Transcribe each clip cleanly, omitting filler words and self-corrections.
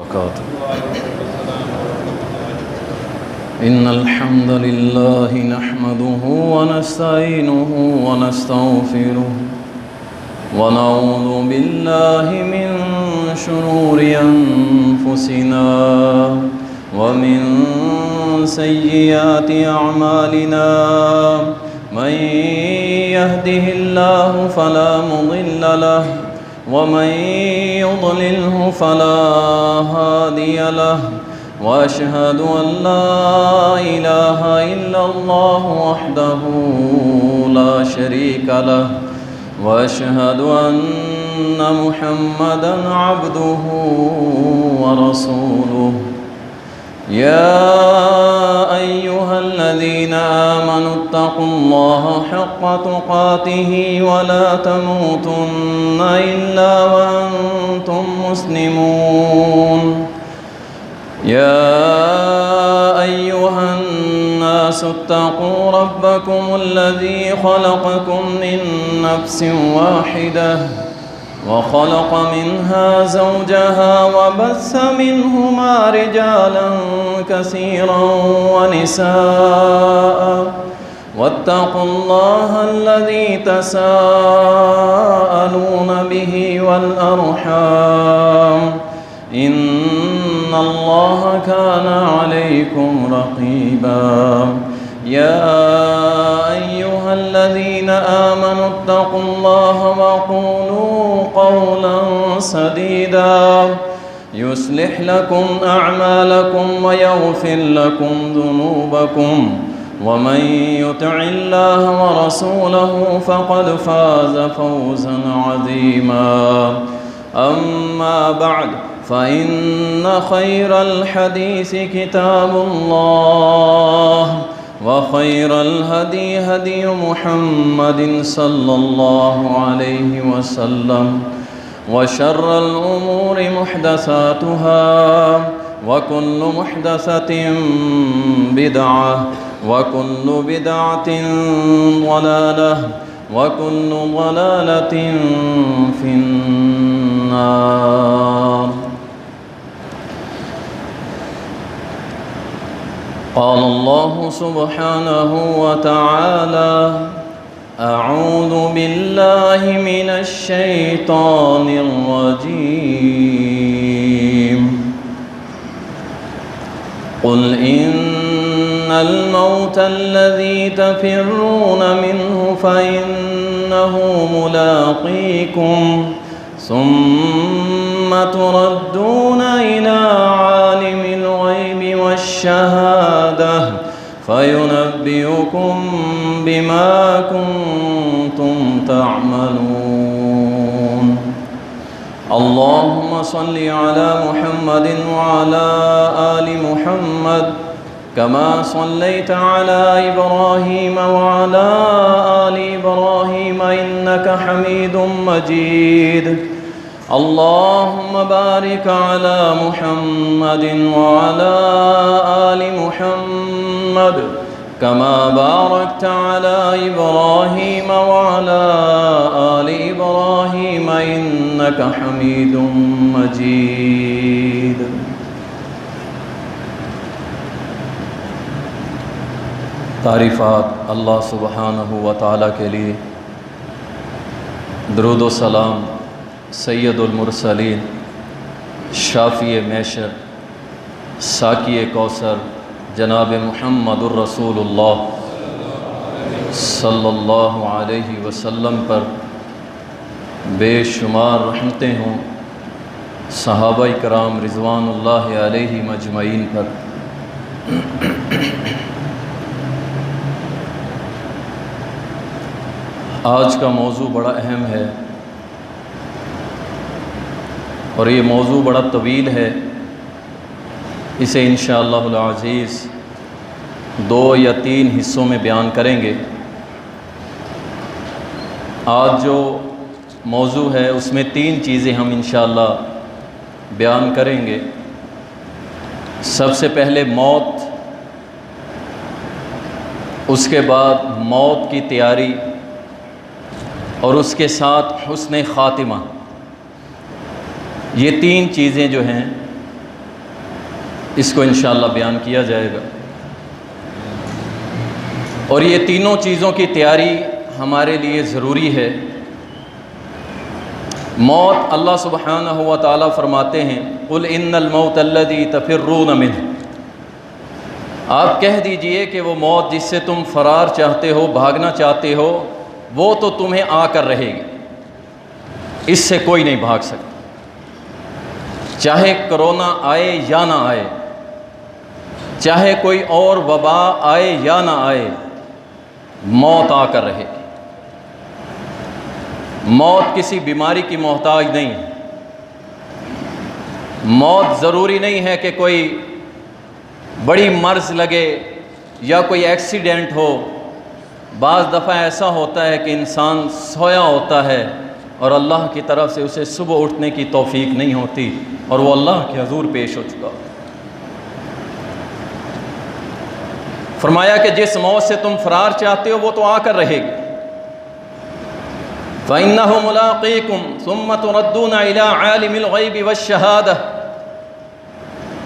وبركاته. إن الحمد لله نحمده ونستعينه ونستغفره ونعوذ بالله من شرور أنفسنا ومن سيئات أعمالنا. من يهده الله فلا مضل له ومن يضلله فلا هادي له، وأشهد أن لا إله إلا الله وحده لا شريك له، وأشهد أن محمدًا عبده ورسوله. يا أيها الذين آمنوا اتقوا الله حق تقاته ولا تموتن إلا وأنتم مسلمون. يا أيها الناس اتقوا ربكم الذي خلقكم من نفس واحدة وخلق منها زوجها وبث منهما رجالا كثيرا ونساء، واتقوا الله الذي تساءلون به والأرحام، إن الله كان عليكم رقيبا. يا أيها الذين آمنوا اتقوا الله وقولوا قولا سديدا يصلح لكم أعمالكم ويغفر لكم ذنوبكم، ومن يطع الله ورسوله فقد فاز فوزا عظيما. أما بعد، فإن خير الحديث كتاب الله، وخير الهدي هدي محمد صلى الله عليه وسلم، وشر الأمور محدثاتها، وكل محدثة بدعة، وكل بدعة ضلالة، وكل ضلالة في النار. قال الله سبحانه وتعالى: أعوذ بالله من الشيطان الرجيم. قل إن الموت الذي تفرون منه فإنه ملاقيكم، ثم تردون إلى عالم الغيب والشهادة فينبئكم بما كنتم تعملون. اللهم صل على محمد وعلى آل محمد كما صليت على إبراهيم وعلى آل إبراهيم إنك حميد مجيد. اللهم بارك على محمد وعلى آل محمد كما باركت على إبراهيم وعلى آل إبراهيم إنك حميد مجيد. تعریفات اللہ سبحانہ و تعالیٰ کے لیے، درود و سلام سید المرسلین، شافی محشر، ساقی کوثر جناب محمد الرسول اللہ صلی اللہ علیہ وسلم پر بے شمار رحمتیں ہوں، صحابہ کرام رضوان اللہ علیہ مجمعین پر۔ آج کا موضوع بڑا اہم ہے اور یہ موضوع بڑا طویل ہے، اسے انشاءاللہ العزیز 2 یا 3 حصوں میں بیان کریں گے۔ آج جو موضوع ہے اس میں 3 چیزیں ہم انشاءاللہ بیان کریں گے۔ سب سے پہلے موت، اس کے بعد موت کی تیاری، اور اس کے ساتھ حسن خاتمہ۔ یہ 3 چیزیں جو ہیں اس کو انشاءاللہ بیان کیا جائے گا۔ اور یہ تینوں چیزوں کی تیاری ہمارے لیے ضروری ہے۔ موت، اللہ سبحانہ و تعالیٰ فرماتے ہیں قُلْ إِنَّ الْمَوْتَ الَّذِي تَفِرُّونَ مِنْهُ، آپ کہہ دیجئے کہ وہ موت جس سے تم فرار چاہتے ہو، بھاگنا چاہتے ہو، وہ تو تمہیں آ کر رہے گی، اس سے کوئی نہیں بھاگ سکتا، چاہے کرونا آئے یا نہ آئے، چاہے کوئی اور وبا آئے یا نہ آئے، موت آ کر رہے گی۔ موت کسی بیماری کی محتاج نہیں ہے۔ موت ضروری نہیں ہے کہ کوئی بڑی مرض لگے یا کوئی ایکسیڈنٹ ہو۔ بعض دفعہ ایسا ہوتا ہے کہ انسان سویا ہوتا ہے اور اللہ کی طرف سے اسے صبح اٹھنے کی توفیق نہیں ہوتی اور وہ اللہ کے حضور پیش ہو چکا۔ فرمایا کہ جس موت سے تم فرار چاہتے ہو وہ تو آ کر رہے گی۔ فَإِنَّهُ مُلَاقِيكُمْ ثُمَّ تُرَدُّونَ إِلَىٰ عَالِمِ الْغَيْبِ وَالشَّهَادَةِ،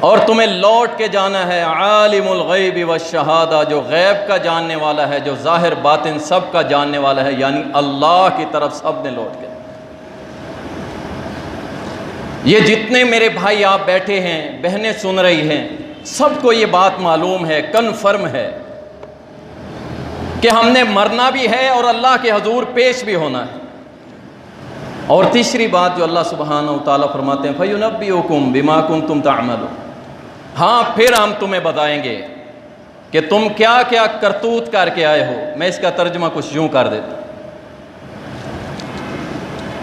اور تمہیں لوٹ کے جانا ہے عالم الغیب والشہادہ، جو غیب کا جاننے والا ہے، جو ظاہر باطن سب کا جاننے والا ہے، یعنی اللہ کی طرف سب نے لوٹ کے۔ یہ جتنے میرے بھائی آپ بیٹھے ہیں، بہنیں سن رہی ہیں، سب کو یہ بات معلوم ہے، کنفرم ہے کہ ہم نے مرنا بھی ہے اور اللہ کے حضور پیش بھی ہونا ہے۔ اور تیسری بات جو اللہ سبحانہ و تعالیٰ فرماتے ہیں فَيُنَبِّئُكُم بِمَا كُنتُمْ تَعْمَلُونَ، ہاں پھر ہم تمہیں بتائیں گے کہ تم کیا کیا کرتوت کر کے آئے ہو۔ میں اس کا ترجمہ کچھ یوں کر دیتا ہوں،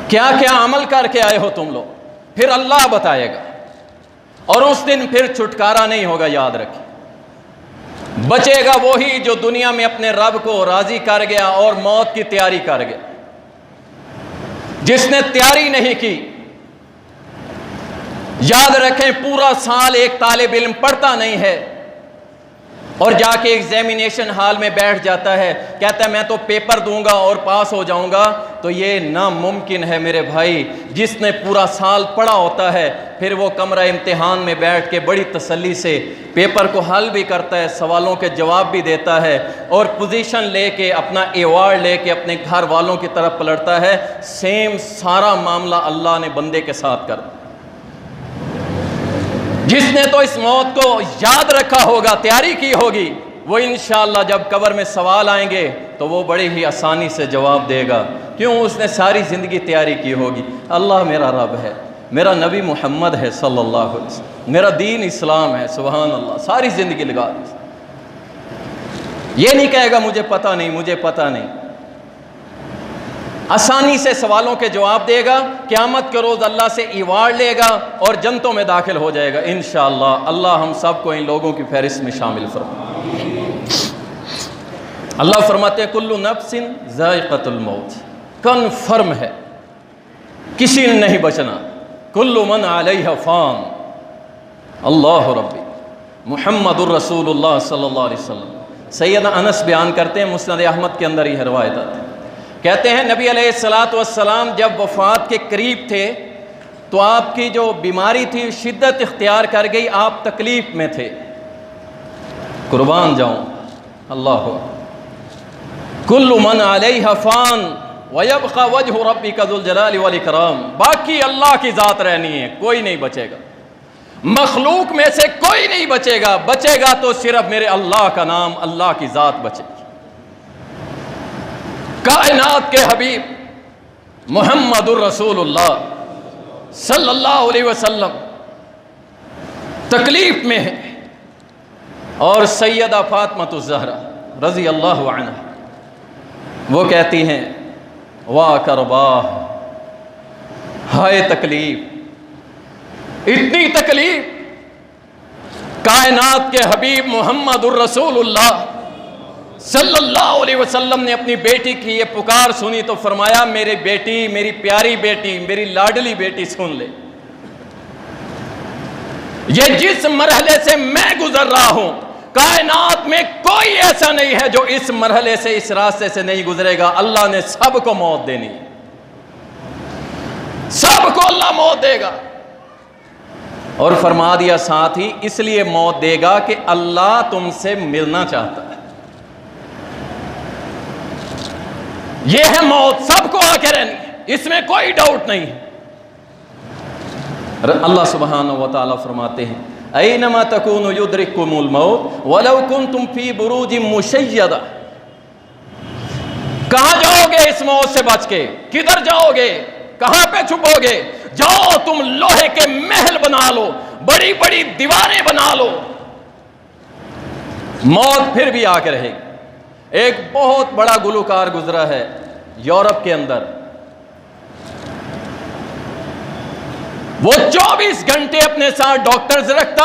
کیا کیا عمل کر کے آئے ہو تم لوگ، پھر اللہ بتائے گا، اور اس دن پھر چھٹکارا نہیں ہوگا۔ یاد رکھیں، بچے گا وہی جو دنیا میں اپنے رب کو راضی کر گیا اور موت کی تیاری کر گیا۔ جس نے تیاری نہیں کی، یاد رکھیں پورا سال ایک طالب علم پڑھتا نہیں ہے اور جا کے ایگزامینیشن ہال میں بیٹھ جاتا ہے، کہتا ہے میں تو پیپر دوں گا اور پاس ہو جاؤں گا، تو یہ ناممکن ہے میرے بھائی۔ جس نے پورا سال پڑھا ہوتا ہے پھر وہ کمرہ امتحان میں بیٹھ کے بڑی تسلی سے پیپر کو حل بھی کرتا ہے، سوالوں کے جواب بھی دیتا ہے، اور پوزیشن لے کے اپنا ایوارڈ لے کے اپنے گھر والوں کی طرف پلٹتا ہے۔ سیم سارا معاملہ اللہ نے بندے کے ساتھ کر دیا۔ جس نے تو اس موت کو یاد رکھا ہوگا، تیاری کی ہوگی، وہ انشاءاللہ جب قبر میں سوال آئیں گے تو وہ بڑے ہی آسانی سے جواب دے گا، کیوں؟ اس نے ساری زندگی تیاری کی ہوگی۔ اللہ میرا رب ہے، میرا نبی محمد ہے صلی اللہ علیہ وسلم، میرا دین اسلام ہے، سبحان اللہ، ساری زندگی لگا دی۔ یہ نہیں کہے گا مجھے پتہ نہیں، مجھے پتہ نہیں، آسانی سے سوالوں کے جواب دے گا، قیامت کے روز اللہ سے ایوارڈ لے گا اور جنتوں میں داخل ہو جائے گا انشاءاللہ۔ اللہ ہم سب کو ان لوگوں کی فہرست میں شامل فرمائے۔ اللہ فرماتے ہیں کل نفس ذائقۃ الموت، کنفرم ہے، کسی نے نہیں بچنا۔ کل من علیہ فان، اللہ ربی محمد الرسول اللہ صلی اللہ علیہ وسلم۔ سیدنا انس بیان کرتے ہیں، مسند احمد کے اندر یہ روایت آتی ہے، کہتے ہیں نبی علیہ السلام جب وفات کے قریب تھے تو آپ کی جو بیماری تھی شدت اختیار کر گئی، آپ تکلیف میں تھے، قربان جاؤں اللہ۔ کل من علیہ فان وَيَبْقَى وَجْهُ رَبِّكَ ذُو الْجَلَالِ وَالْإِكْرَامِ، باقی اللہ کی ذات رہنی ہے، کوئی نہیں بچے گا، مخلوق میں سے کوئی نہیں بچے گا، بچے گا تو صرف میرے اللہ کا نام، اللہ کی ذات بچے گی۔ کائنات کے حبیب محمد الرسول اللہ صلی اللہ علیہ وسلم تکلیف میں ہے، اور سیدہ فاطمہ الزہرا رضی اللہ عنہ وہ کہتی ہیں واہ کرباہ، ہائے تکلیف، اتنی تکلیف۔ کائنات کے حبیب محمد الرسول اللہ صلی اللہ علیہ وسلم نے اپنی بیٹی کی یہ پکار سنی تو فرمایا میری بیٹی، میری پیاری بیٹی، میری لاڈلی بیٹی سن لے، یہ جس مرحلے سے میں گزر رہا ہوں کائنات میں کوئی ایسا نہیں ہے جو اس مرحلے سے، اس راستے سے نہیں گزرے گا۔ اللہ نے سب کو موت دینی ہے، سب کو اللہ موت دے گا۔ اور فرما دیا ساتھ ہی اس لیے موت دے گا کہ اللہ تم سے ملنا چاہتا ہے. یہ ہے موت، سب کو آ کے رہنی ہے، اس میں کوئی ڈاؤٹ نہیں ہے. اللہ سبحانہ و تعالیٰ فرماتے ہیں اینما تکونوا یدرککم الموت ولو کنتم فی بروج مشیدہ. کہاں جاؤ گے اس موت سے بچ کے؟ کدھر جاؤ گے؟ کہاں پہ چھپو گے؟ جاؤ تم لوہے کے محل بنا لو، بڑی بڑی دیواریں بنا لو، موت پھر بھی آ کے رہے گی. ایک بہت بڑا گلوکار گزرا ہے یورپ کے اندر، وہ 24 گھنٹے اپنے ساتھ ڈاکٹرز رکھتا،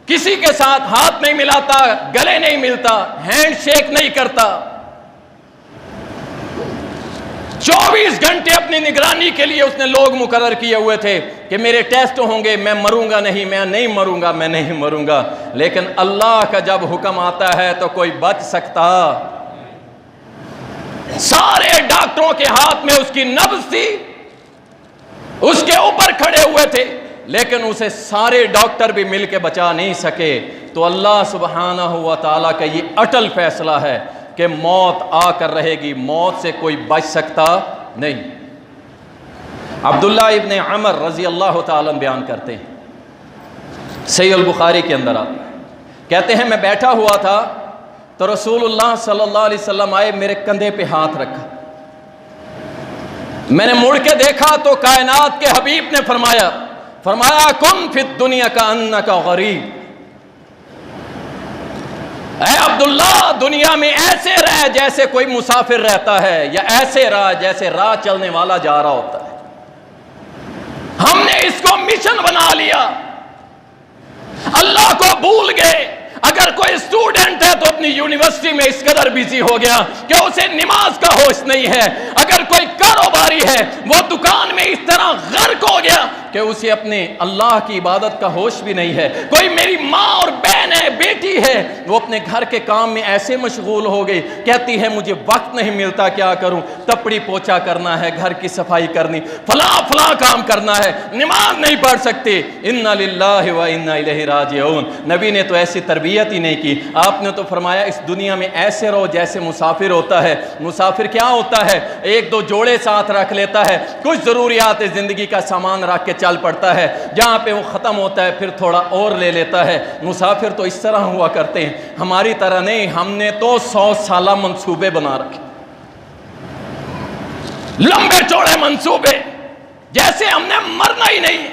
کسی کے ساتھ ہاتھ نہیں ملاتا، گلے نہیں ملتا، ہینڈ شیک نہیں کرتا. 24 گھنٹے اپنی نگرانی کے لیے اس نے لوگ مقرر کیے ہوئے تھے کہ میرے ٹیسٹ ہوں گے، میں مروں گا نہیں، میں نہیں مروں گا، میں نہیں مروں گا. لیکن اللہ کا جب حکم آتا ہے تو کوئی بچ سکتا؟ سارے ڈاکٹروں کے ہاتھ میں اس کی نبض تھی، اس کے اوپر کھڑے ہوئے تھے، لیکن اسے سارے ڈاکٹر بھی مل کے بچا نہیں سکے. تو اللہ سبحانہ و تعالیٰ کا یہ اٹل فیصلہ ہے کہ موت آ کر رہے گی، موت سے کوئی بچ سکتا نہیں. عبداللہ ابن عمر رضی اللہ تعالیٰ بیان کرتے ہیں، صحیح البخاری کے اندر آتا ہے، کہتے ہیں میں بیٹھا ہوا تھا تو رسول اللہ صلی اللہ علیہ وسلم آئے، میرے کندھے پہ ہاتھ رکھا، میں نے مڑ کے دیکھا تو کائنات کے حبیب نے فرمایا کن فی الدنیا کأنک غریب. اے عبداللہ دنیا میں ایسے رہ جیسے کوئی مسافر رہتا ہے، یا ایسے راہ جیسے راہ چلنے والا جا رہا ہوتا ہے. ہم نے اس کو مشن بنا لیا، اللہ کو بھول گئے. اگر کوئی اسٹوڈنٹ ہے تو اپنی یونیورسٹی میں اس قدر بیزی ہو گیا کہ اسے نماز کا ہوش نہیں ہے. اگر کوئی کاروباری ہے وہ دکان میں اس طرح غرق ہو گیا کہ اسے اپنے اللہ کی عبادت کا ہوش بھی نہیں ہے. کوئی میری ماں اور بہن ہے، بیٹی ہے، وہ اپنے گھر کے کام میں ایسے مشغول ہو گئی، کہتی ہے مجھے وقت نہیں ملتا، کیا کروں؟ تپڑی پوچھا کرنا ہے، گھر کی صفائی کرنی، فلاں کام کرنا ہے، نماز نہیں پڑھ سکتے. انا للہ و انا الیہ راجعون. نبی نے تو ایسی تربیت ہی نہیں کی. آپ نے تو فرمایا اس دنیا میں ایسے رہو جیسے مسافر ہوتا ہے. مسافر کیا ہوتا ہے؟ ایک دو جوڑے ساتھ رکھ لیتا ہے، کچھ ضروریات زندگی کا سامان رکھ کے چل پڑتا ہے، جہاں پہ وہ ختم ہوتا ہے پھر تھوڑا اور لے لیتا ہے. مسافر تو اس طرح ہوا کرتے ہیں، ہماری طرح نہیں. ہم نے تو 100 سالہ منصوبے بنا رکھے، لمبے چوڑے منصوبے، جیسے ہم نے مرنا ہی نہیں ہے.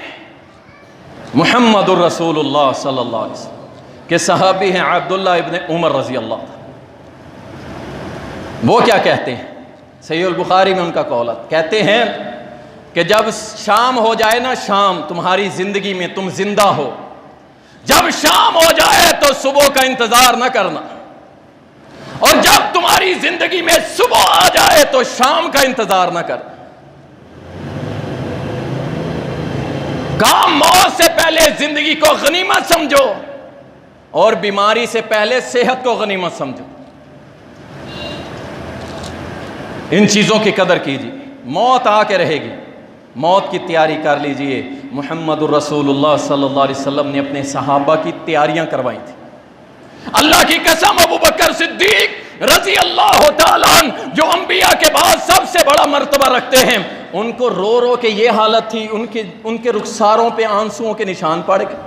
محمد الرسول اللہ صلی اللہ علیہ وسلم کہ صحابی ہیں عبداللہ ابن عمر رضی اللہ عنہ، وہ کیا کہتے ہیں؟ صحیح البخاری میں ان کا قول ہے، کہتے ہیں کہ جب شام ہو جائے نا، شام تمہاری زندگی میں تم زندہ ہو، جب شام ہو جائے تو صبح کا انتظار نہ کرنا، اور جب تمہاری زندگی میں صبح آ جائے تو شام کا انتظار نہ کرنا. کام موت سے پہلے زندگی کو غنیمت سمجھو، اور بیماری سے پہلے صحت کو غنیمت سمجھو. ان چیزوں کی قدر کیجیے. موت آ کے رہے گی، موت کی تیاری کر لیجئے. محمد الرسول اللہ صلی اللہ علیہ وسلم نے اپنے صحابہ کی تیاریاں کروائی تھی. اللہ کی قسم ابو بکر صدیق رضی اللہ تعالیٰ عنہ جو انبیاء کے بعد سب سے بڑا مرتبہ رکھتے ہیں، ان کو رو رو کے یہ حالت تھی، ان کے رخساروں پہ آنسوؤں کے نشان پڑ گئے.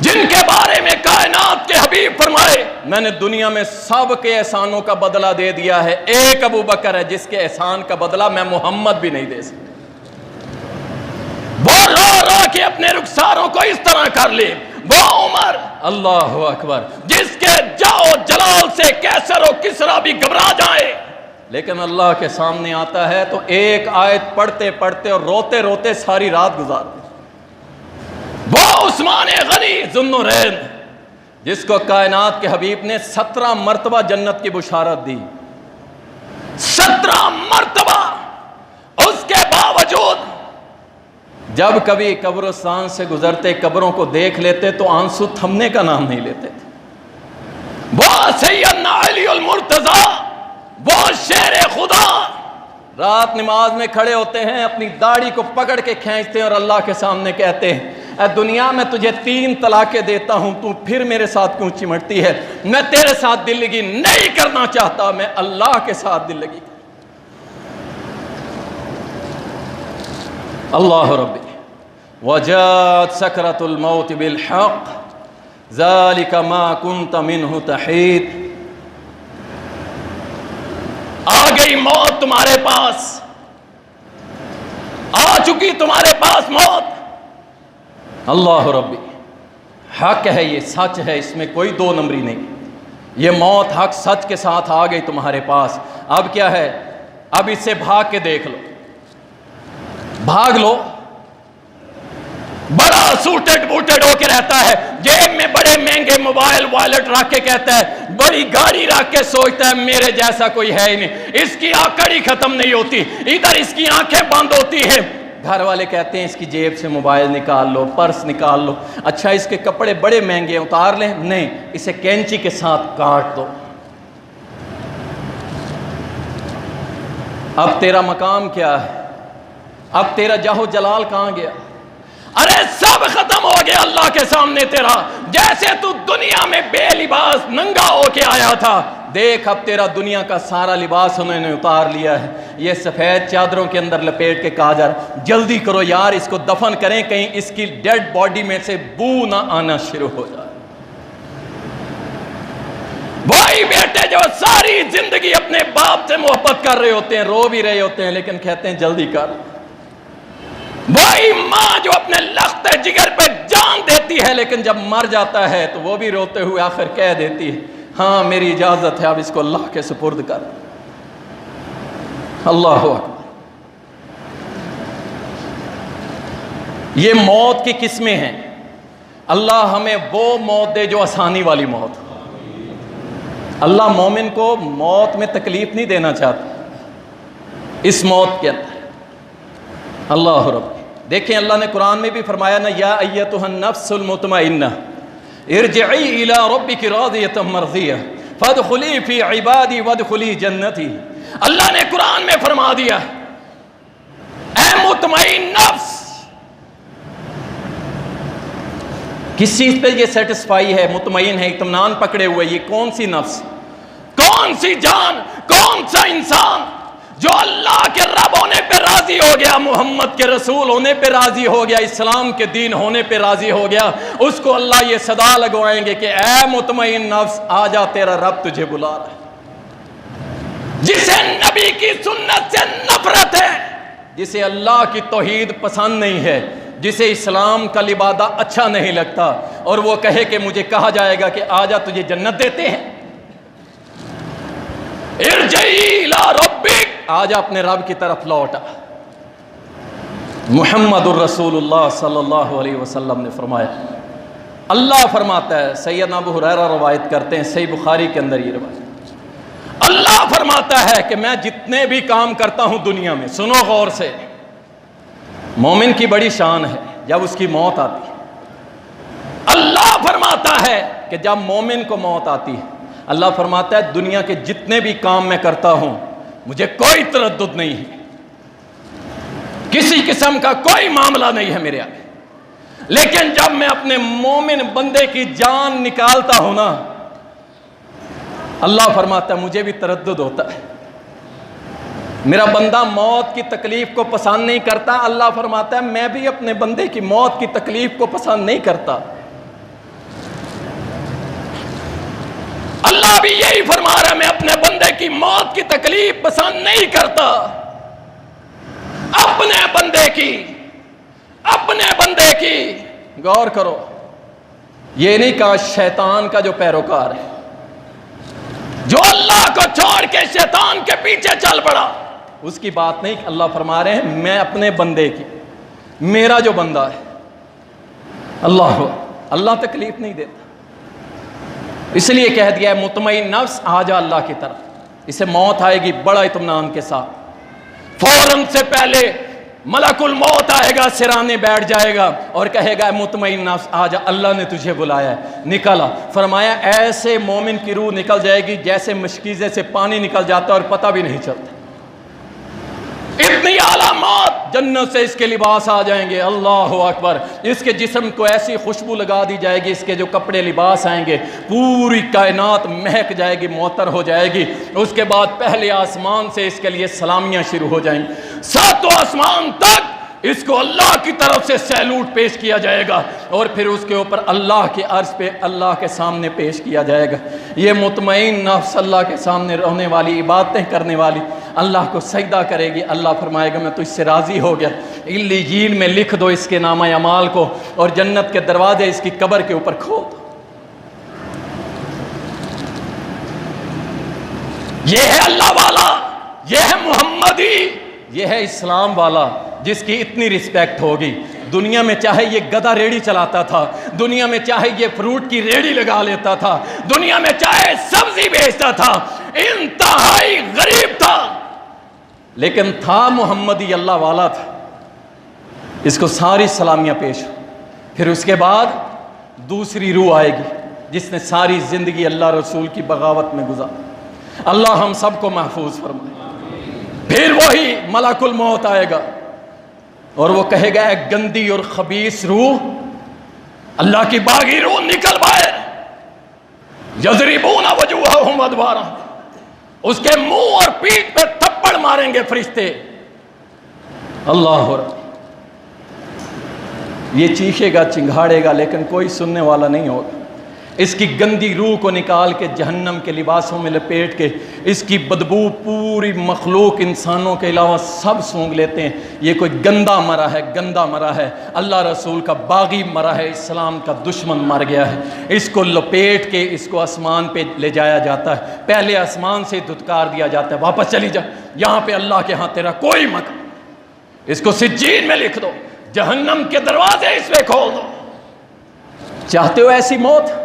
جن کے بارے میں کائنات کے حبیب فرمائے میں نے دنیا میں سب کے احسانوں کا بدلہ دے دیا ہے، ایک ابو بکر ہے جس کے احسان کا بدلہ میں محمد بھی نہیں دے سکتا. وہ رو رو کے اپنے رخساروں کو اس طرح کر لے. وہ عمر اللہ اکبر جس کے جاؤ جلال سے کیسر و کسرا بھی گھبرا جائے، لیکن اللہ کے سامنے آتا ہے تو ایک آیت پڑھتے پڑھتے اور روتے روتے ساری رات گزارتے. وہ عثمان غنی ذوالنورین جس کو کائنات کے حبیب نے 17 مرتبہ جنت کی بشارت دی، 17 مرتبہ. اس کے باوجود جب کبھی قبرستان سے گزرتے، قبروں کو دیکھ لیتے تو آنسو تھمنے کا نام نہیں لیتے تھے. وہ سیدنا علی المرتضی، وہ شیر خدا رات نماز میں کھڑے ہوتے ہیں، اپنی داڑھی کو پکڑ کے کھینچتے ہیں اور اللہ کے سامنے کہتے ہیں اے دنیا میں تجھے 3 طلاقیں دیتا ہوں، تو پھر میرے ساتھ کیوں چمٹتی ہے؟ میں تیرے ساتھ دل لگی نہیں کرنا چاہتا، میں اللہ کے ساتھ دل لگی۔ اللہ ربی وجاءت سکرۃ الموت بالحق ذلک ما کنت منہ تحید۔ آ گئی موت تمہارے پاس، آ چکی تمہارے پاس موت۔ اللہ ربی حق ہے، یہ سچ ہے، اس میں کوئی 2 نمبری نہیں۔ یہ موت حق سچ کے ساتھ آ گئی تمہارے پاس۔ اب کیا ہے؟ اب اس سے بھاگ کے دیکھ لو، بھاگ لو۔ بڑا سوٹڈ بوٹڈ ہو کے رہتا ہے، جیب میں بڑے مہنگے موبائل والٹ رکھ کے کہتا ہے، بڑی گاڑی رکھ کے سوچتا ہے میرے جیسا کوئی ہے ہی نہیں، اس کی آکڑی ختم نہیں ہوتی، ادھر اس کی آنکھیں بند ہوتی ہیں۔ گھر والے کہتے ہیں اس کی جیب سے موبائل نکال لو، پرس نکال لو، اچھا اس کے کپڑے بڑے مہنگے اتار لیں، نہیں، اسے کینچی کے ساتھ کاٹ دو۔ اب تیرا مقام کیا ہے؟ اب تیرا جاہ جلال کہاں گیا؟ ارے سب ختم ہو گیا اللہ کے سامنے تیرا۔ جیسے تو دنیا میں بے لباس ننگا ہو کے آیا تھا، دیکھ اب تیرا دنیا کا سارا لباس انہوں نے اتار لیا ہے، یہ سفید چادروں کے اندر لپیٹ کے کہا جا رہا جلدی کرو یار اس کو دفن کریں، کہیں اس کی ڈیڈ باڈی میں سے بو نہ آنا شروع ہو جائے۔ بھائی بیٹے جو ساری زندگی اپنے باپ سے محبت کر رہے ہوتے ہیں، رو بھی رہے ہوتے ہیں، لیکن کہتے ہیں جلدی کر۔ بھائی ماں جو اپنے لخت جگر پہ جان دیتی ہے، لیکن جب مر جاتا ہے تو وہ بھی روتے ہوئے آخر کہہ دیتی ہے ہاں میری اجازت ہے، اب اس کو اللہ کے سپرد کر۔ اللہ اکبر۔ یہ موت کی قسمیں ہیں۔ اللہ ہمیں وہ موت دے جو آسانی والی موت۔ اللہ مومن کو موت میں تکلیف نہیں دینا چاہتا اس موت کے اندر۔ اللہ رب دیکھیں اللہ نے قرآن میں بھی فرمایا نا، یا ایتھا النفس المطمئنہ ارجعی الی ربک راضیۃ مرضیہ فادخلی فی عبادی وادخلی جنتی۔ اللہ نے قرآن میں فرما دیا اے مطمئن نفس، کس چیز پہ یہ سیٹسفائی ہے، مطمئن ہے، اطمینان پکڑے ہوئے، یہ کون سی نفس، کون سی جان، کون سا انسان جو اللہ کے رب ہونے پہ راضی ہو گیا، محمد کے رسول ہونے پہ راضی ہو گیا، اسلام کے دین ہونے پہ راضی ہو گیا، اس کو اللہ یہ صدا لگوائیں گے کہ اے مطمئن نفس آ جا، تیرا رب تجھے بلا رہا ہے۔ جسے نبی کی سنت سے نفرت ہے، جسے اللہ کی توحید پسند نہیں ہے، جسے اسلام کا لبادہ اچھا نہیں لگتا، اور وہ کہے کہ مجھے کہا جائے گا کہ آ جا تجھے جنت دیتے ہیں، ارجعی الی ربک، آج اپنے رب کی طرف لوٹا۔ محمد الرسول اللہ صلی اللہ علیہ وسلم نے فرمایا، اللہ فرماتا ہے، سیدنا ابو ہریرہ روایت کرتے ہیں، صحیح بخاری کے اندر یہ روایت، اللہ فرماتا ہے کہ میں جتنے بھی کام کرتا ہوں دنیا میں، سنو غور سے، مومن کی بڑی شان ہے جب اس کی موت آتی ہے۔ اللہ فرماتا ہے کہ جب مومن کو موت آتی ہے، اللہ فرماتا ہے دنیا کے جتنے بھی کام میں کرتا ہوں مجھے کوئی تردد نہیں ہے، کسی قسم کا کوئی معاملہ نہیں ہے میرے آگے، لیکن جب میں اپنے مومن بندے کی جان نکالتا ہوں نا، اللہ فرماتا ہے مجھے بھی تردد ہوتا ہے، میرا بندہ موت کی تکلیف کو پسند نہیں کرتا، اللہ فرماتا ہے میں بھی اپنے بندے کی موت کی تکلیف کو پسند نہیں کرتا۔ اللہ بھی یہی فرما رہا ہے میں اپنے بندے کی موت کی تکلیف پسند نہیں کرتا، اپنے بندے کی غور کرو، یہ نہیں کہا شیطان کا جو پیروکار ہے، جو اللہ کو چھوڑ کے شیطان کے پیچھے چل پڑا، اس کی بات نہیں، اللہ فرما رہے ہیں میں اپنے بندے کی، میرا جو بندہ ہے، اللہ تکلیف نہیں دیتا، اس لیے کہہ دیا ہے مطمئن نفس آ جا اللہ کی طرف، اسے موت آئے گی بڑا اطمینان کے ساتھ، فوراً سے پہلے ملک الموت آئے گا، سرانے بیٹھ جائے گا اور کہے گا مطمئن نفس آ جا، اللہ نے تجھے بلایا ہے، نکلا، فرمایا ایسے مومن کی روح نکل جائے گی جیسے مشکیزے سے پانی نکل جاتا ہے اور پتہ بھی نہیں چلتا، اتنی علامات، جنت سے اس کے لباس آ جائیں گے، اللہ اکبر، اس کے جسم کو ایسی خوشبو لگا دی جائے گی، اس کے جو کپڑے لباس آئیں گے، پوری کائنات مہک جائے گی، معطر ہو جائے گی۔ اس کے بعد پہلے آسمان سے اس کے لیے سلامیاں شروع ہو جائیں گی، ساتوں آسمان تک اس کو اللہ کی طرف سے سیلوٹ پیش کیا جائے گا، اور پھر اس کے اوپر اللہ کے عرش پہ اللہ کے سامنے پیش کیا جائے گا۔ یہ مطمئن نفس اللہ کے سامنے رونے والی، عبادتیں کرنے والی، اللہ کو سجدہ کرے گی۔ اللہ فرمائے گا میں تجھ سے راضی ہو گیا، علیین میں لکھ دو اس کے نامہ اعمال کو، اور جنت کے دروازے اس کی قبر کے اوپر کھول دو۔ یہ ہے اللہ والا، یہ ہے محمدی، یہ ہے اسلام والا، جس کی اتنی رسپیکٹ ہوگی۔ دنیا میں چاہے یہ گدھا ریڑھی چلاتا تھا، دنیا میں چاہے یہ فروٹ کی ریڑھی لگا لیتا تھا، دنیا میں چاہے سبزی بیچتا تھا، انتہائی غریب تھا، لیکن تھا محمدی، اللہ والا تھا، اس کو ساری سلامیاں پیش ہو۔ پھر اس کے بعد دوسری روح آئے گی جس نے ساری زندگی اللہ رسول کی بغاوت میں گزاری۔ اللہ ہم سب کو محفوظ فرمائے۔ پھر وہی ملک الموت آئے گا اور وہ کہے گا اے گندی اور خبیث روح، اللہ کی باغی روح نکل باہر، یضربون وجوہہم ادبارا، اس کے منہ اور پیٹھ پہ تھپڑ ماریں گے فرشتے۔ اللہ رب، یہ چیخے گا، چنگھاڑے گا، لیکن کوئی سننے والا نہیں ہوگا۔ اس کی گندی روح کو نکال کے جہنم کے لباسوں میں لپیٹ کے اس کی بدبو پوری مخلوق انسانوں کے علاوہ سب سونگ لیتے ہیں۔ یہ کوئی گندا مرا ہے، گندا مرا ہے، اللہ رسول کا باغی مرا ہے، اسلام کا دشمن مر گیا ہے۔ اس کو لپیٹ کے اس کو آسمان پہ لے جایا جاتا ہے، پہلے آسمان سے دھتکار دیا جاتا ہے، واپس چلی جا، یہاں پہ اللہ کے ہاں تیرا کوئی مقام۔ اس کو سجین میں لکھ دو، جہنم کے دروازے اس پہ کھول دو۔ چاہتے ہو ایسی موت؟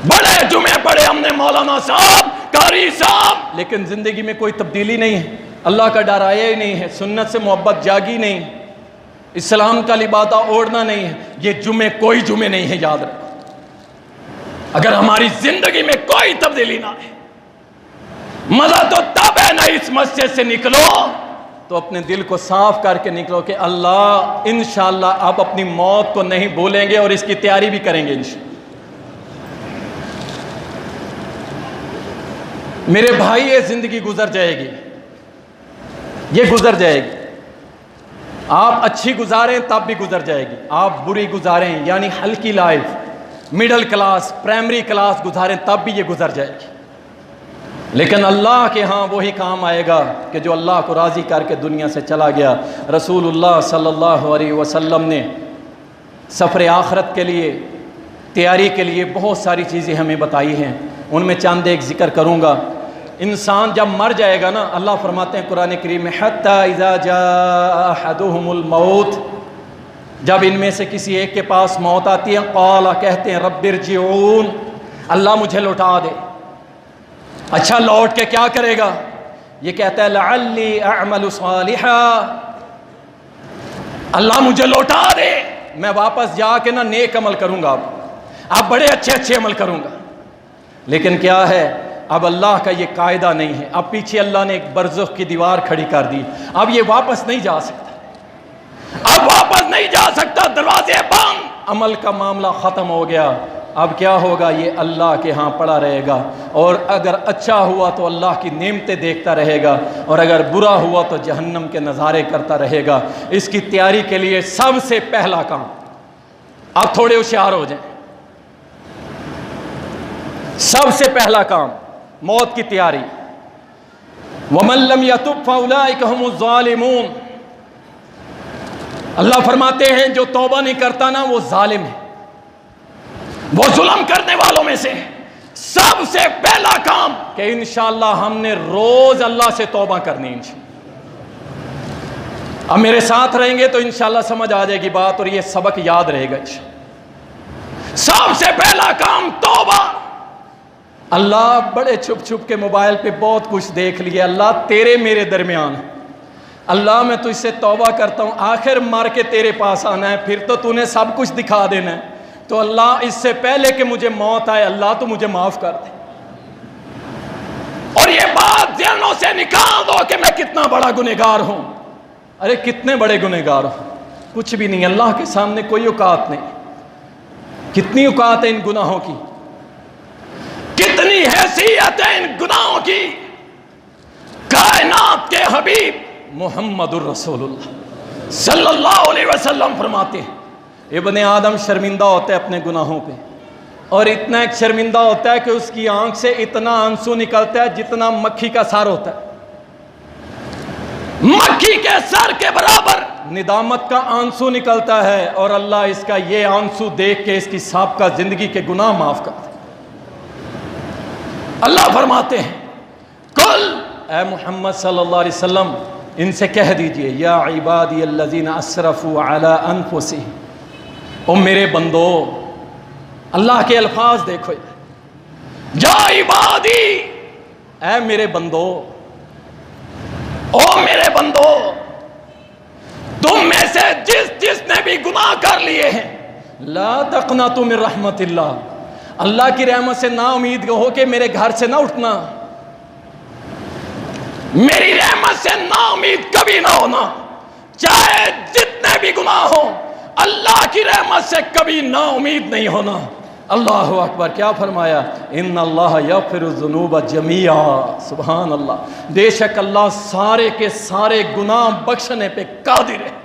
بڑے جمعے پڑھے ہم نے مولانا صاحب، قاری صاحب، لیکن زندگی میں کوئی تبدیلی نہیں ہے، اللہ کا ڈر آیا ہی نہیں ہے، سنت سے محبت جاگی نہیں، اسلام کا لبادہ اوڑھنا نہیں ہے۔ یہ جمعے کوئی جمعے نہیں ہے، یاد رکھو۔ اگر ہماری زندگی میں کوئی تبدیلی نہ ہے، مزہ تو تب ہے نہ اس مسجد سے نکلو تو اپنے دل کو صاف کر کے نکلو کہ اللہ انشاءاللہ آپ اپنی موت کو نہیں بھولیں گے اور اس کی تیاری بھی کریں گے انشاءاللہ۔ میرے بھائی، یہ زندگی گزر جائے گی، یہ گزر جائے گی۔ آپ اچھی گزاریں تب بھی گزر جائے گی، آپ بری گزاریں یعنی ہلکی life, middle class, primary class گزاریں تب بھی یہ گزر جائے گی۔ لیکن اللہ کے ہاں وہی کام آئے گا کہ جو اللہ کو راضی کر کے دنیا سے چلا گیا۔ رسول اللہ صلی اللہ علیہ وسلم نے سفر آخرت کے لیے، تیاری کے لیے بہت ساری چیزیں ہمیں بتائی ہیں، ان میں چند ایک ذکر کروں گا۔ انسان جب مر جائے گا نا، اللہ فرماتے ہیں قرآن کریم میں حَتَّى إِذَا جَاءَ أَحَدُهُمُ الْمَوْتِ، جب ان میں سے کسی ایک کے پاس موت آتی ہے، قَالَ کہتے ہیں رَبِّ ارْجِعُونَ، اللہ مجھے لوٹا دے۔ اچھا لوٹ کے کیا کرے گا؟ یہ کہتا ہے لَعَلِّي أَعْمَلُ صَالِحًا، اللہ مجھے لوٹا دے، میں واپس جا کے نا نیک عمل کروں گا، اب بڑے اچھے اچھے عمل کروں گا۔ لیکن کیا ہے، اب اللہ کا یہ قاعدہ نہیں ہے، اب پیچھے اللہ نے ایک برزخ کی دیوار کھڑی کر دی، اب یہ واپس نہیں جا سکتا، اب واپس نہیں جا سکتا، دروازے بند، عمل کا معاملہ ختم ہو گیا۔ اب کیا ہوگا؟ یہ اللہ کے ہاں پڑا رہے گا، اور اگر اچھا ہوا تو اللہ کی نعمتیں دیکھتا رہے گا، اور اگر برا ہوا تو جہنم کے نظارے کرتا رہے گا۔ اس کی تیاری کے لیے سب سے پہلا کام، آپ تھوڑے ہوشیار ہو جائیں، سب سے پہلا کام موت کی تیاری۔ وَمَن لَّمْ يَتُبْ فَأُولَٰئِكَ هُمُ الظَّالِمُونَ، اللہ فرماتے ہیں جو توبہ نہیں کرتا نا وہ ظالم ہے، وہ ظلم کرنے والوں میں سے۔ سب سے پہلا کام کہ انشاءاللہ ہم نے روز اللہ سے توبہ کرنی انشاءاللہ۔ اب میرے ساتھ رہیں گے تو انشاءاللہ سمجھ آ جائے گی بات، اور یہ سبق یاد رہے گا انشاءاللہ۔ سب سے پہلا کام توبہ۔ اللہ بڑے چھپ چھپ کے موبائل پہ بہت کچھ دیکھ لیا، اللہ تیرے میرے درمیان، اللہ میں تجھ سے توبہ کرتا ہوں، آخر مار کے تیرے پاس آنا ہے، پھر تو نے سب کچھ دکھا دینا ہے، تو اللہ اس سے پہلے کہ مجھے موت آئے اللہ تو مجھے معاف کر دے۔ اور یہ بات ذہنوں سے نکال دو کہ میں کتنا بڑا گنہگار ہوں. ارے کتنے بڑے گنہگار ہوں؟ کچھ بھی نہیں، اللہ کے سامنے کوئی اوقات نہیں. کتنی اوقات ہے ان گناہوں کی، کتنی حیثیت ہے ان گناہوں کی. کائنات کے حبیب محمد الرسول اللہ صلی اللہ علیہ وسلم فرماتے ہیں ابن آدم شرمندہ ہوتا ہے اپنے گناہوں پہ، اور اتنا ایک شرمندہ ہوتا ہے کہ اس کی آنکھ سے اتنا آنسو نکلتا ہے جتنا مکھی کا سر ہوتا ہے. مکھی کے سر کے برابر ندامت کا آنسو نکلتا ہے، اور اللہ اس کا یہ آنسو دیکھ کے اس کی سابقہ زندگی کے گناہ معاف کرتا ہے. اللہ فرماتے ہیں کل اے محمد صلی اللہ علیہ وسلم ان سے کہہ دیجئے یا عبادی الذین اسرفوا علی انفسہم، او میرے بندو. اللہ کے الفاظ دیکھو، یا عبادی، اے میرے بندو، او میرے بندو، تم میں سے جس نے بھی گناہ کر لیے ہیں، لا تقنطوا من رحمت اللہ، اللہ کی رحمت سے نا امید ہو کہ میرے گھر سے نہ اٹھنا، میری رحمت سے نا امید کبھی نہ ہونا. چاہے جتنے بھی گناہ ہوں، اللہ کی رحمت سے کبھی نا امید نہیں ہونا. اللہ اکبر. کیا فرمایا؟ ان اللہ یغفر الذنوب جمیعا. سبحان اللہ. بے شک اللہ سارے کے سارے گناہ بخشنے پہ قادر ہے.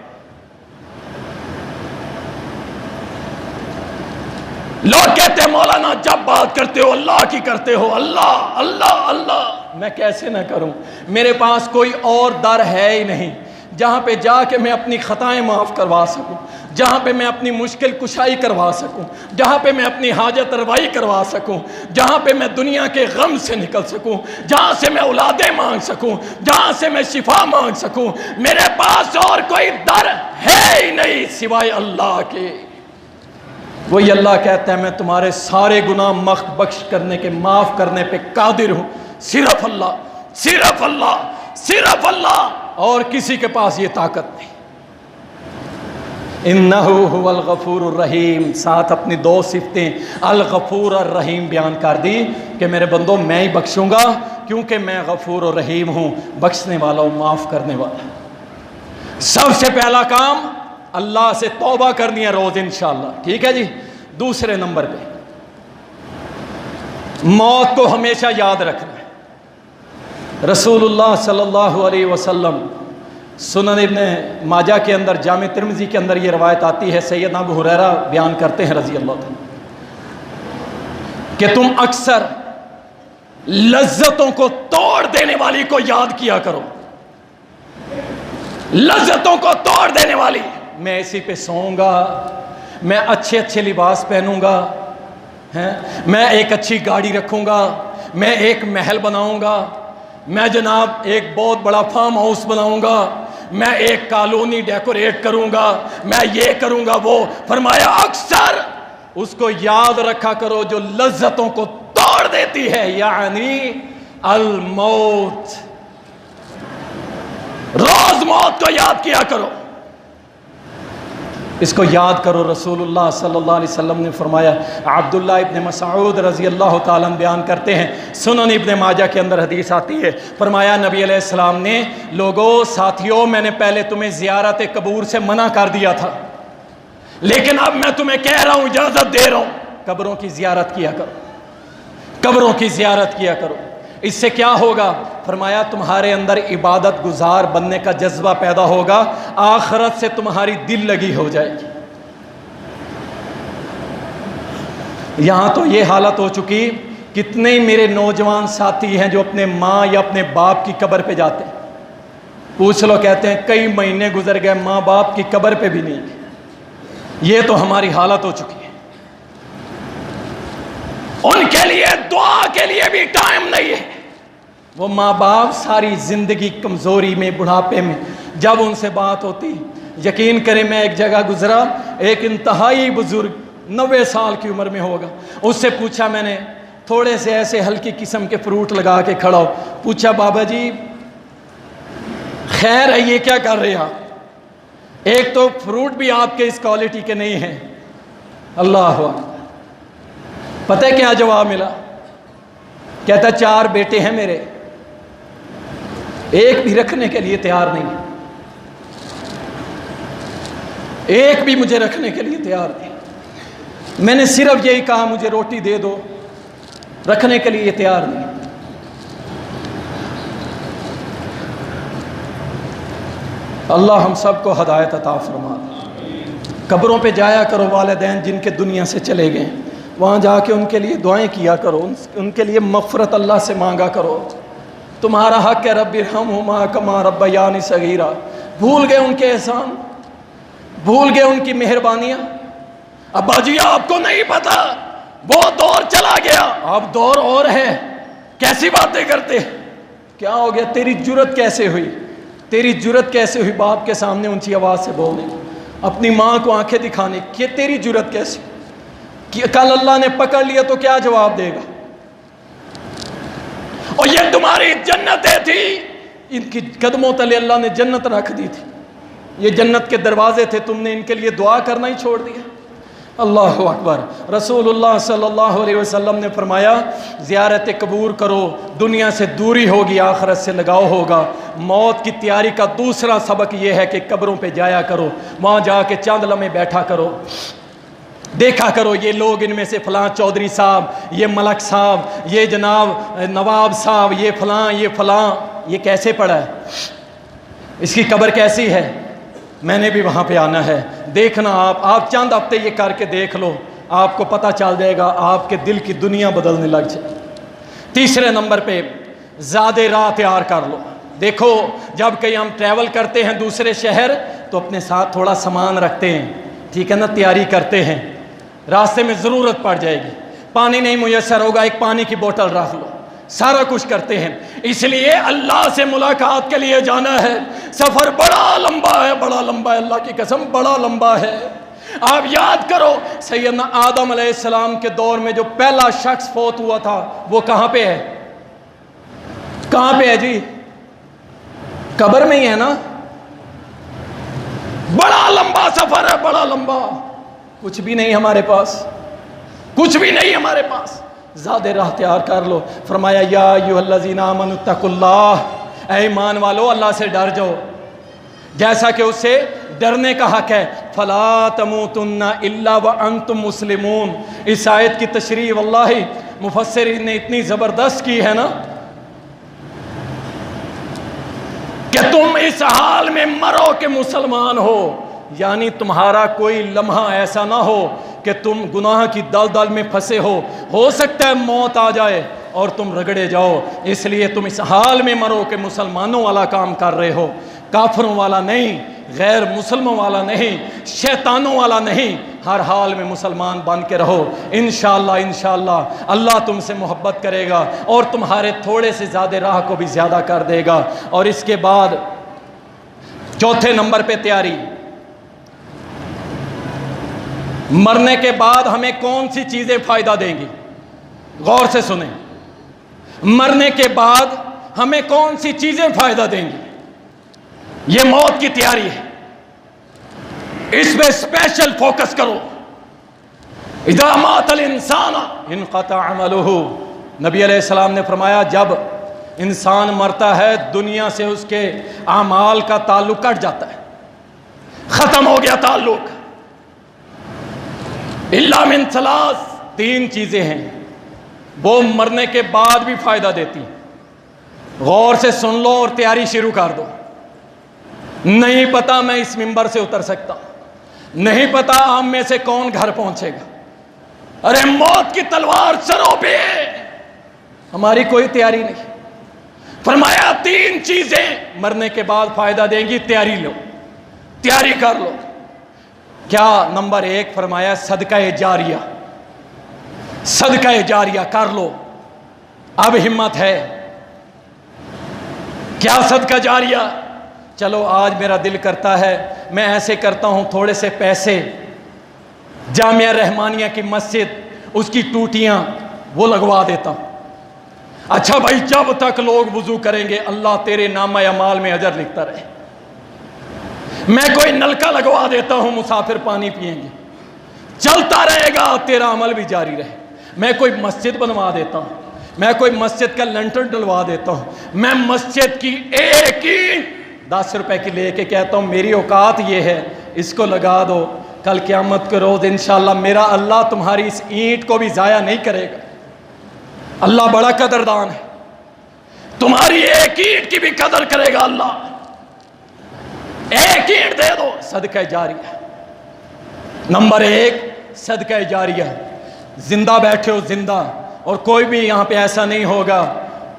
لوگ کہتے ہیں مولانا جب بات کرتے ہو اللہ کی کرتے ہو، اللہ اللہ اللہ. میں کیسے نہ کروں؟ میرے پاس کوئی اور در ہے ہی نہیں جہاں پہ جا کے میں اپنی خطائیں معاف کروا سکوں، جہاں پہ میں اپنی مشکل کشائی کروا سکوں، جہاں پہ میں اپنی حاجت روائی کروا سکوں، جہاں پہ میں دنیا کے غم سے نکل سکوں، جہاں سے میں اولادیں مانگ سکوں، جہاں سے میں شفا مانگ سکوں. میرے پاس اور کوئی در ہے ہی نہیں سوائے اللہ کے. وہی اللہ کہتا ہے میں تمہارے سارے گناہ بخش کرنے کے، معاف کرنے پہ قادر ہوں. صرف اللہ، صرف اللہ، صرف اللہ، اور کسی کے پاس یہ طاقت نہیں. انہو هو الغفور الرحیم. ساتھ اپنی دو صفتیں الغفور الرحیم بیان کر دی کہ میرے بندوں میں ہی بخشوں گا کیونکہ میں غفور و رحیم ہوں، بخشنے والا ہوں، معاف کرنے والا. سب سے پہلا کام اللہ سے توبہ کرنی ہے روز انشاءاللہ. ٹھیک ہے جی. دوسرے نمبر پہ موت کو ہمیشہ یاد رکھنا ہے. رسول اللہ صلی اللہ علیہ وسلم سنن ابن ماجہ کے اندر، جامع ترمذی کے اندر یہ روایت آتی ہے، سیدنا ابو ہریرہ بیان کرتے ہیں رضی اللہ عنہ کہ تم اکثر لذتوں کو توڑ دینے والی کو یاد کیا کرو. لذتوں کو توڑ دینے والی. میں اسی پہ سوؤں گا، میں اچھے اچھے لباس پہنوں گا، میں ایک اچھی گاڑی رکھوں گا، میں ایک محل بناؤں گا، میں جناب ایک بہت بڑا فارم ہاؤس بناؤں گا، میں ایک کالونی ڈیکوریٹ کروں گا، میں یہ کروں گا وہ. فرمایا اکثر اس کو یاد رکھا کرو جو لذتوں کو توڑ دیتی ہے، یعنی الموت. روز موت کو یاد کیا کرو، اس کو یاد کرو. رسول اللہ صلی اللہ علیہ وسلم نے فرمایا، عبداللہ ابن مسعود رضی اللہ تعالیٰ بیان کرتے ہیں، سنن ابن ماجہ کے اندر حدیث آتی ہے، فرمایا نبی علیہ السلام نے، لوگوں ساتھیوں میں نے پہلے تمہیں زیارت قبور سے منع کر دیا تھا، لیکن اب میں تمہیں کہہ رہا ہوں، اجازت دے رہا ہوں، قبروں کی زیارت کیا کرو، قبروں کی زیارت کیا کرو. اس سے کیا ہوگا؟ فرمایا تمہارے اندر عبادت گزار بننے کا جذبہ پیدا ہوگا، آخرت سے تمہاری دل لگی ہو جائے گی. یہاں تو یہ حالت ہو چکی، کتنے ہی میرے نوجوان ساتھی ہیں جو اپنے ماں یا اپنے باپ کی قبر پہ جاتے ہیں. پوچھ لو، کہتے ہیں کئی مہینے گزر گئے ماں باپ کی قبر پہ بھی نہیں. یہ تو ہماری حالت ہو چکی ہے. ان کے لیے دعا کے لیے بھی ٹائم نہیں ہے. وہ ماں باپ ساری زندگی کمزوری میں، بڑھاپے میں، جب ان سے بات ہوتی، یقین کریں میں ایک جگہ گزرا، ایک انتہائی بزرگ 90 سال کی عمر میں ہوگا، اس سے پوچھا میں نے، تھوڑے سے ایسے ہلکی قسم کے فروٹ لگا کے کھڑا ہو، پوچھا بابا جی خیر ہے یہ کیا کر رہے ہیں آپ؟ ایک تو فروٹ بھی آپ کے اس کوالٹی کے نہیں ہیں. اللہ اکبر. پتہ ہے کیا جواب ملا؟ کہتا 4 بیٹے ہیں میرے، ایک بھی رکھنے کے لیے تیار نہیں، ایک بھی مجھے رکھنے کے لیے تیار نہیں۔ میں نے صرف یہی کہا مجھے روٹی دے دو، رکھنے کے لیے یہ تیار نہیں۔ اللہ ہم سب کو ہدایت عطا فرما۔ قبروں پہ جایا کرو، والدین جن کے دنیا سے چلے گئے، وہاں جا کے ان کے لیے دعائیں کیا کرو، ان کے لیے مغفرت اللہ سے مانگا کرو۔ تمہارا حق ہے رب ارحمہما کما ربیانی صغیرا۔ بھول گئے ان کے احسان، بھول گئے ان کی مہربانیاں۔ ابا جی آپ کو نہیں پتا، وہ دور چلا گیا، اب دور اور ہے، کیسی باتیں کرتے؟ کیا ہو گیا؟ تیری جرت کیسے ہوئی؟ تیری جرت کیسے ہوئی باپ کے سامنے اونچی آواز سے بولنے کی، اپنی ماں کو آنکھیں دکھانے کی؟ تیری جرت کیسی؟ کل اللہ نے پکڑ لیا تو کیا جواب دے گا؟ اور یہ تمہاری جنتیں تھی، ان کی قدموں تلے اللہ نے جنت رکھ دی تھی، یہ جنت کے دروازے تھے، تم نے ان کے لیے دعا کرنا ہی چھوڑ دیا۔ اللہ اکبر۔ رسول اللہ صلی اللہ علیہ وسلم نے فرمایا زیارت قبور کرو، دنیا سے دوری ہوگی، آخرت سے لگاؤ ہوگا۔ موت کی تیاری کا دوسرا سبق یہ ہے کہ قبروں پہ جایا کرو، وہاں جا کے چند لمحے بیٹھا کرو، دیکھا کرو یہ لوگ، ان میں سے فلاں چودھری صاحب، یہ ملک صاحب، یہ جناب نواب صاحب، یہ فلاں، یہ فلاں، یہ کیسے پڑا ہے، اس کی قبر کیسی ہے۔ میں نے بھی وہاں پہ آنا ہے، دیکھنا آپ چند ہفتے یہ کر کے دیکھ لو، آپ کو پتہ چل جائے گا، آپ کے دل کی دنیا بدلنے لگ جائے۔ تیسرے نمبر پہ زیادہ راہ تیار کر لو۔ دیکھو جب کہیں ہم ٹریول کرتے ہیں دوسرے شہر تو اپنے ساتھ تھوڑا سامان رکھتے ہیں، ٹھیک ہے نا، تیاری کرتے ہیں، راستے میں ضرورت پڑ جائے گی، پانی نہیں میسر ہوگا، ایک پانی کی بوتل رکھ لو، سارا کچھ کرتے ہیں۔ اس لیے اللہ سے ملاقات کے لیے جانا ہے، سفر بڑا لمبا ہے، بڑا لمبا ہے، اللہ کی قسم بڑا لمبا ہے۔ آپ یاد کرو سیدنا آدم علیہ السلام کے دور میں جو پہلا شخص فوت ہوا تھا وہ کہاں پہ ہے؟ کہاں پہ ہے جی؟ قبر میں ہی ہے نا۔ بڑا لمبا سفر ہے، بڑا لمبا، کچھ بھی نہیں ہمارے پاس، کچھ بھی نہیں ہمارے پاس، زیادہ راہ تیار کر لو۔ فرمایا یا ایھا الذین آمنوا اتقوا اللہ، اے ایمان والو اللہ سے ڈر جاؤ جیسا کہ اس سے ڈرنے کا حق ہے۔ فلا تموتن الا وانتم مسلمون۔ اس آیت کی تشریح واللہ مفسرین نے اتنی زبردست کی ہے نا کہ تم اس حال میں مرو کہ مسلمان ہو، یعنی تمہارا کوئی لمحہ ایسا نہ ہو کہ تم گناہ کی دلدل میں پھنسے ہو سکتا ہے موت آ جائے اور تم رگڑے جاؤ، اس لیے تم اس حال میں مرو کہ مسلمانوں والا کام کر رہے ہو، کافروں والا نہیں، غیر مسلموں والا نہیں، شیطانوں والا نہیں، ہر حال میں مسلمان بن کے رہو۔ انشاءاللہ اللہ تم سے محبت کرے گا اور تمہارے تھوڑے سے زیادہ راہ کو بھی زیادہ کر دے گا۔ اور اس کے بعد چوتھے نمبر پہ تیاری، مرنے کے بعد ہمیں کون سی چیزیں فائدہ دیں گی؟ غور سے سنیں، مرنے کے بعد ہمیں کون سی چیزیں فائدہ دیں گی؟ یہ موت کی تیاری ہے، اس پہ اسپیشل فوکس کرو۔ اذا مات الانسان انقطع عملہ، نبی علیہ السلام نے فرمایا جب انسان مرتا ہے دنیا سے اس کے اعمال کا تعلق کٹ جاتا ہے، ختم ہو گیا تعلق۔ الا من ثلاث، تین چیزیں ہیں وہ مرنے کے بعد بھی فائدہ دیتی ہیں، غور سے سن لو اور تیاری شروع کر دو۔ نہیں پتا میں اس منبر سے اتر سکتا، نہیں پتا ہم میں سے کون گھر پہنچے گا، ارے موت کی تلوار سروں پہ ہے، ہماری کوئی تیاری نہیں۔ فرمایا تین چیزیں مرنے کے بعد فائدہ دیں گی، تیاری لو، تیاری کر لو۔ کیا؟ نمبر ایک فرمایا صدقہ جاریہ، صدقہ جاریہ کر لو، اب ہمت ہے۔ کیا صدقہ جاریہ؟ چلو آج میرا دل کرتا ہے میں ایسے کرتا ہوں، تھوڑے سے پیسے جامعہ رحمانیہ کی مسجد اس کی ٹوٹیاں وہ لگوا دیتا ہوں۔ اچھا بھائی جب تک لوگ وضو کریں گے اللہ تیرے نامہ اعمال میں اجر لکھتا رہے۔ میں کوئی نلکا لگوا دیتا ہوں، مسافر پانی پئیں گے، چلتا رہے گا، تیرا عمل بھی جاری رہے۔ میں کوئی مسجد بنوا دیتا ہوں، میں کوئی مسجد کا لنٹر ڈلوا دیتا ہوں، میں مسجد کی ایک اینٹ 10 روپے کی لے کے کہتا ہوں میری اوقات یہ ہے، اس کو لگا دو، کل قیامت کے روز انشاءاللہ میرا اللہ تمہاری اس اینٹ کو بھی ضائع نہیں کرے گا۔ اللہ بڑا قدردان ہے، تمہاری ایک اینٹ کی بھی قدر کرے گا اللہ۔ ایک اینٹ دے دو، صدقہ جاریہ۔ نمبر 1 صدقہ جاریہ، زندہ بیٹھے ہو زندہ، اور کوئی بھی یہاں پہ ایسا نہیں ہوگا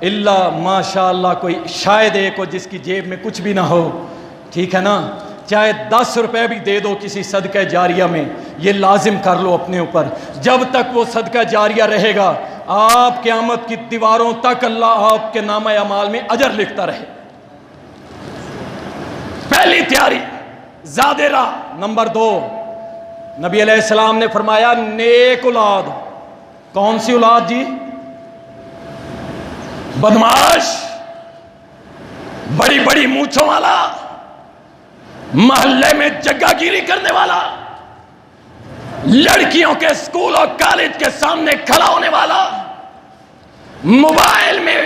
اللہ ماشاءاللہ کوئی شاید ایک ہو جس کی جیب میں کچھ بھی نہ ہو، ٹھیک ہے نا، چاہے 10 روپے بھی دے دو کسی صدقہ جاریہ میں، یہ لازم کر لو اپنے اوپر، جب تک وہ صدقہ جاریہ رہے گا آپ قیامت کی دیواروں تک اللہ آپ کے نامہ اعمال میں اجر لکھتا رہے۔ پہلی تیاری زیادہ راہ۔ نمبر 2 نبی علیہ السلام نے فرمایا نیک اولاد۔ کون سی اولاد جی؟ بدماش، بڑی بڑی مونچھوں والا، محلے میں جگہ گیری کرنے والا، لڑکیوں کے اسکول اور کالج کے سامنے کھڑا ہونے والا، موبائل میں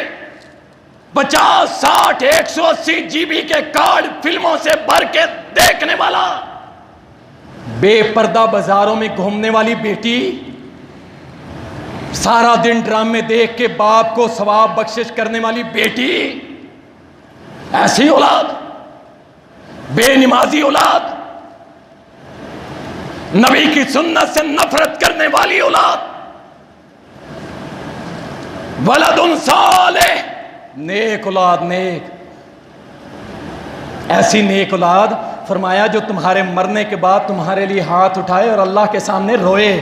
50 60 180 GB کے کارڈ فلموں سے بھر کے دیکھنے والا، بے پردہ بازاروں میں گھومنے والی بیٹی، سارا دن ڈرامے دیکھ کے باپ کو ثواب بخشش کرنے والی بیٹی، ایسی اولاد، بے نمازی اولاد، نبی کی سنت سے نفرت کرنے والی اولاد، ولد صالح، نیک اولاد، نیک، ایسی نیک اولاد فرمایا جو تمہارے مرنے کے بعد تمہارے لیے ہاتھ اٹھائے اور اللہ کے سامنے روئے،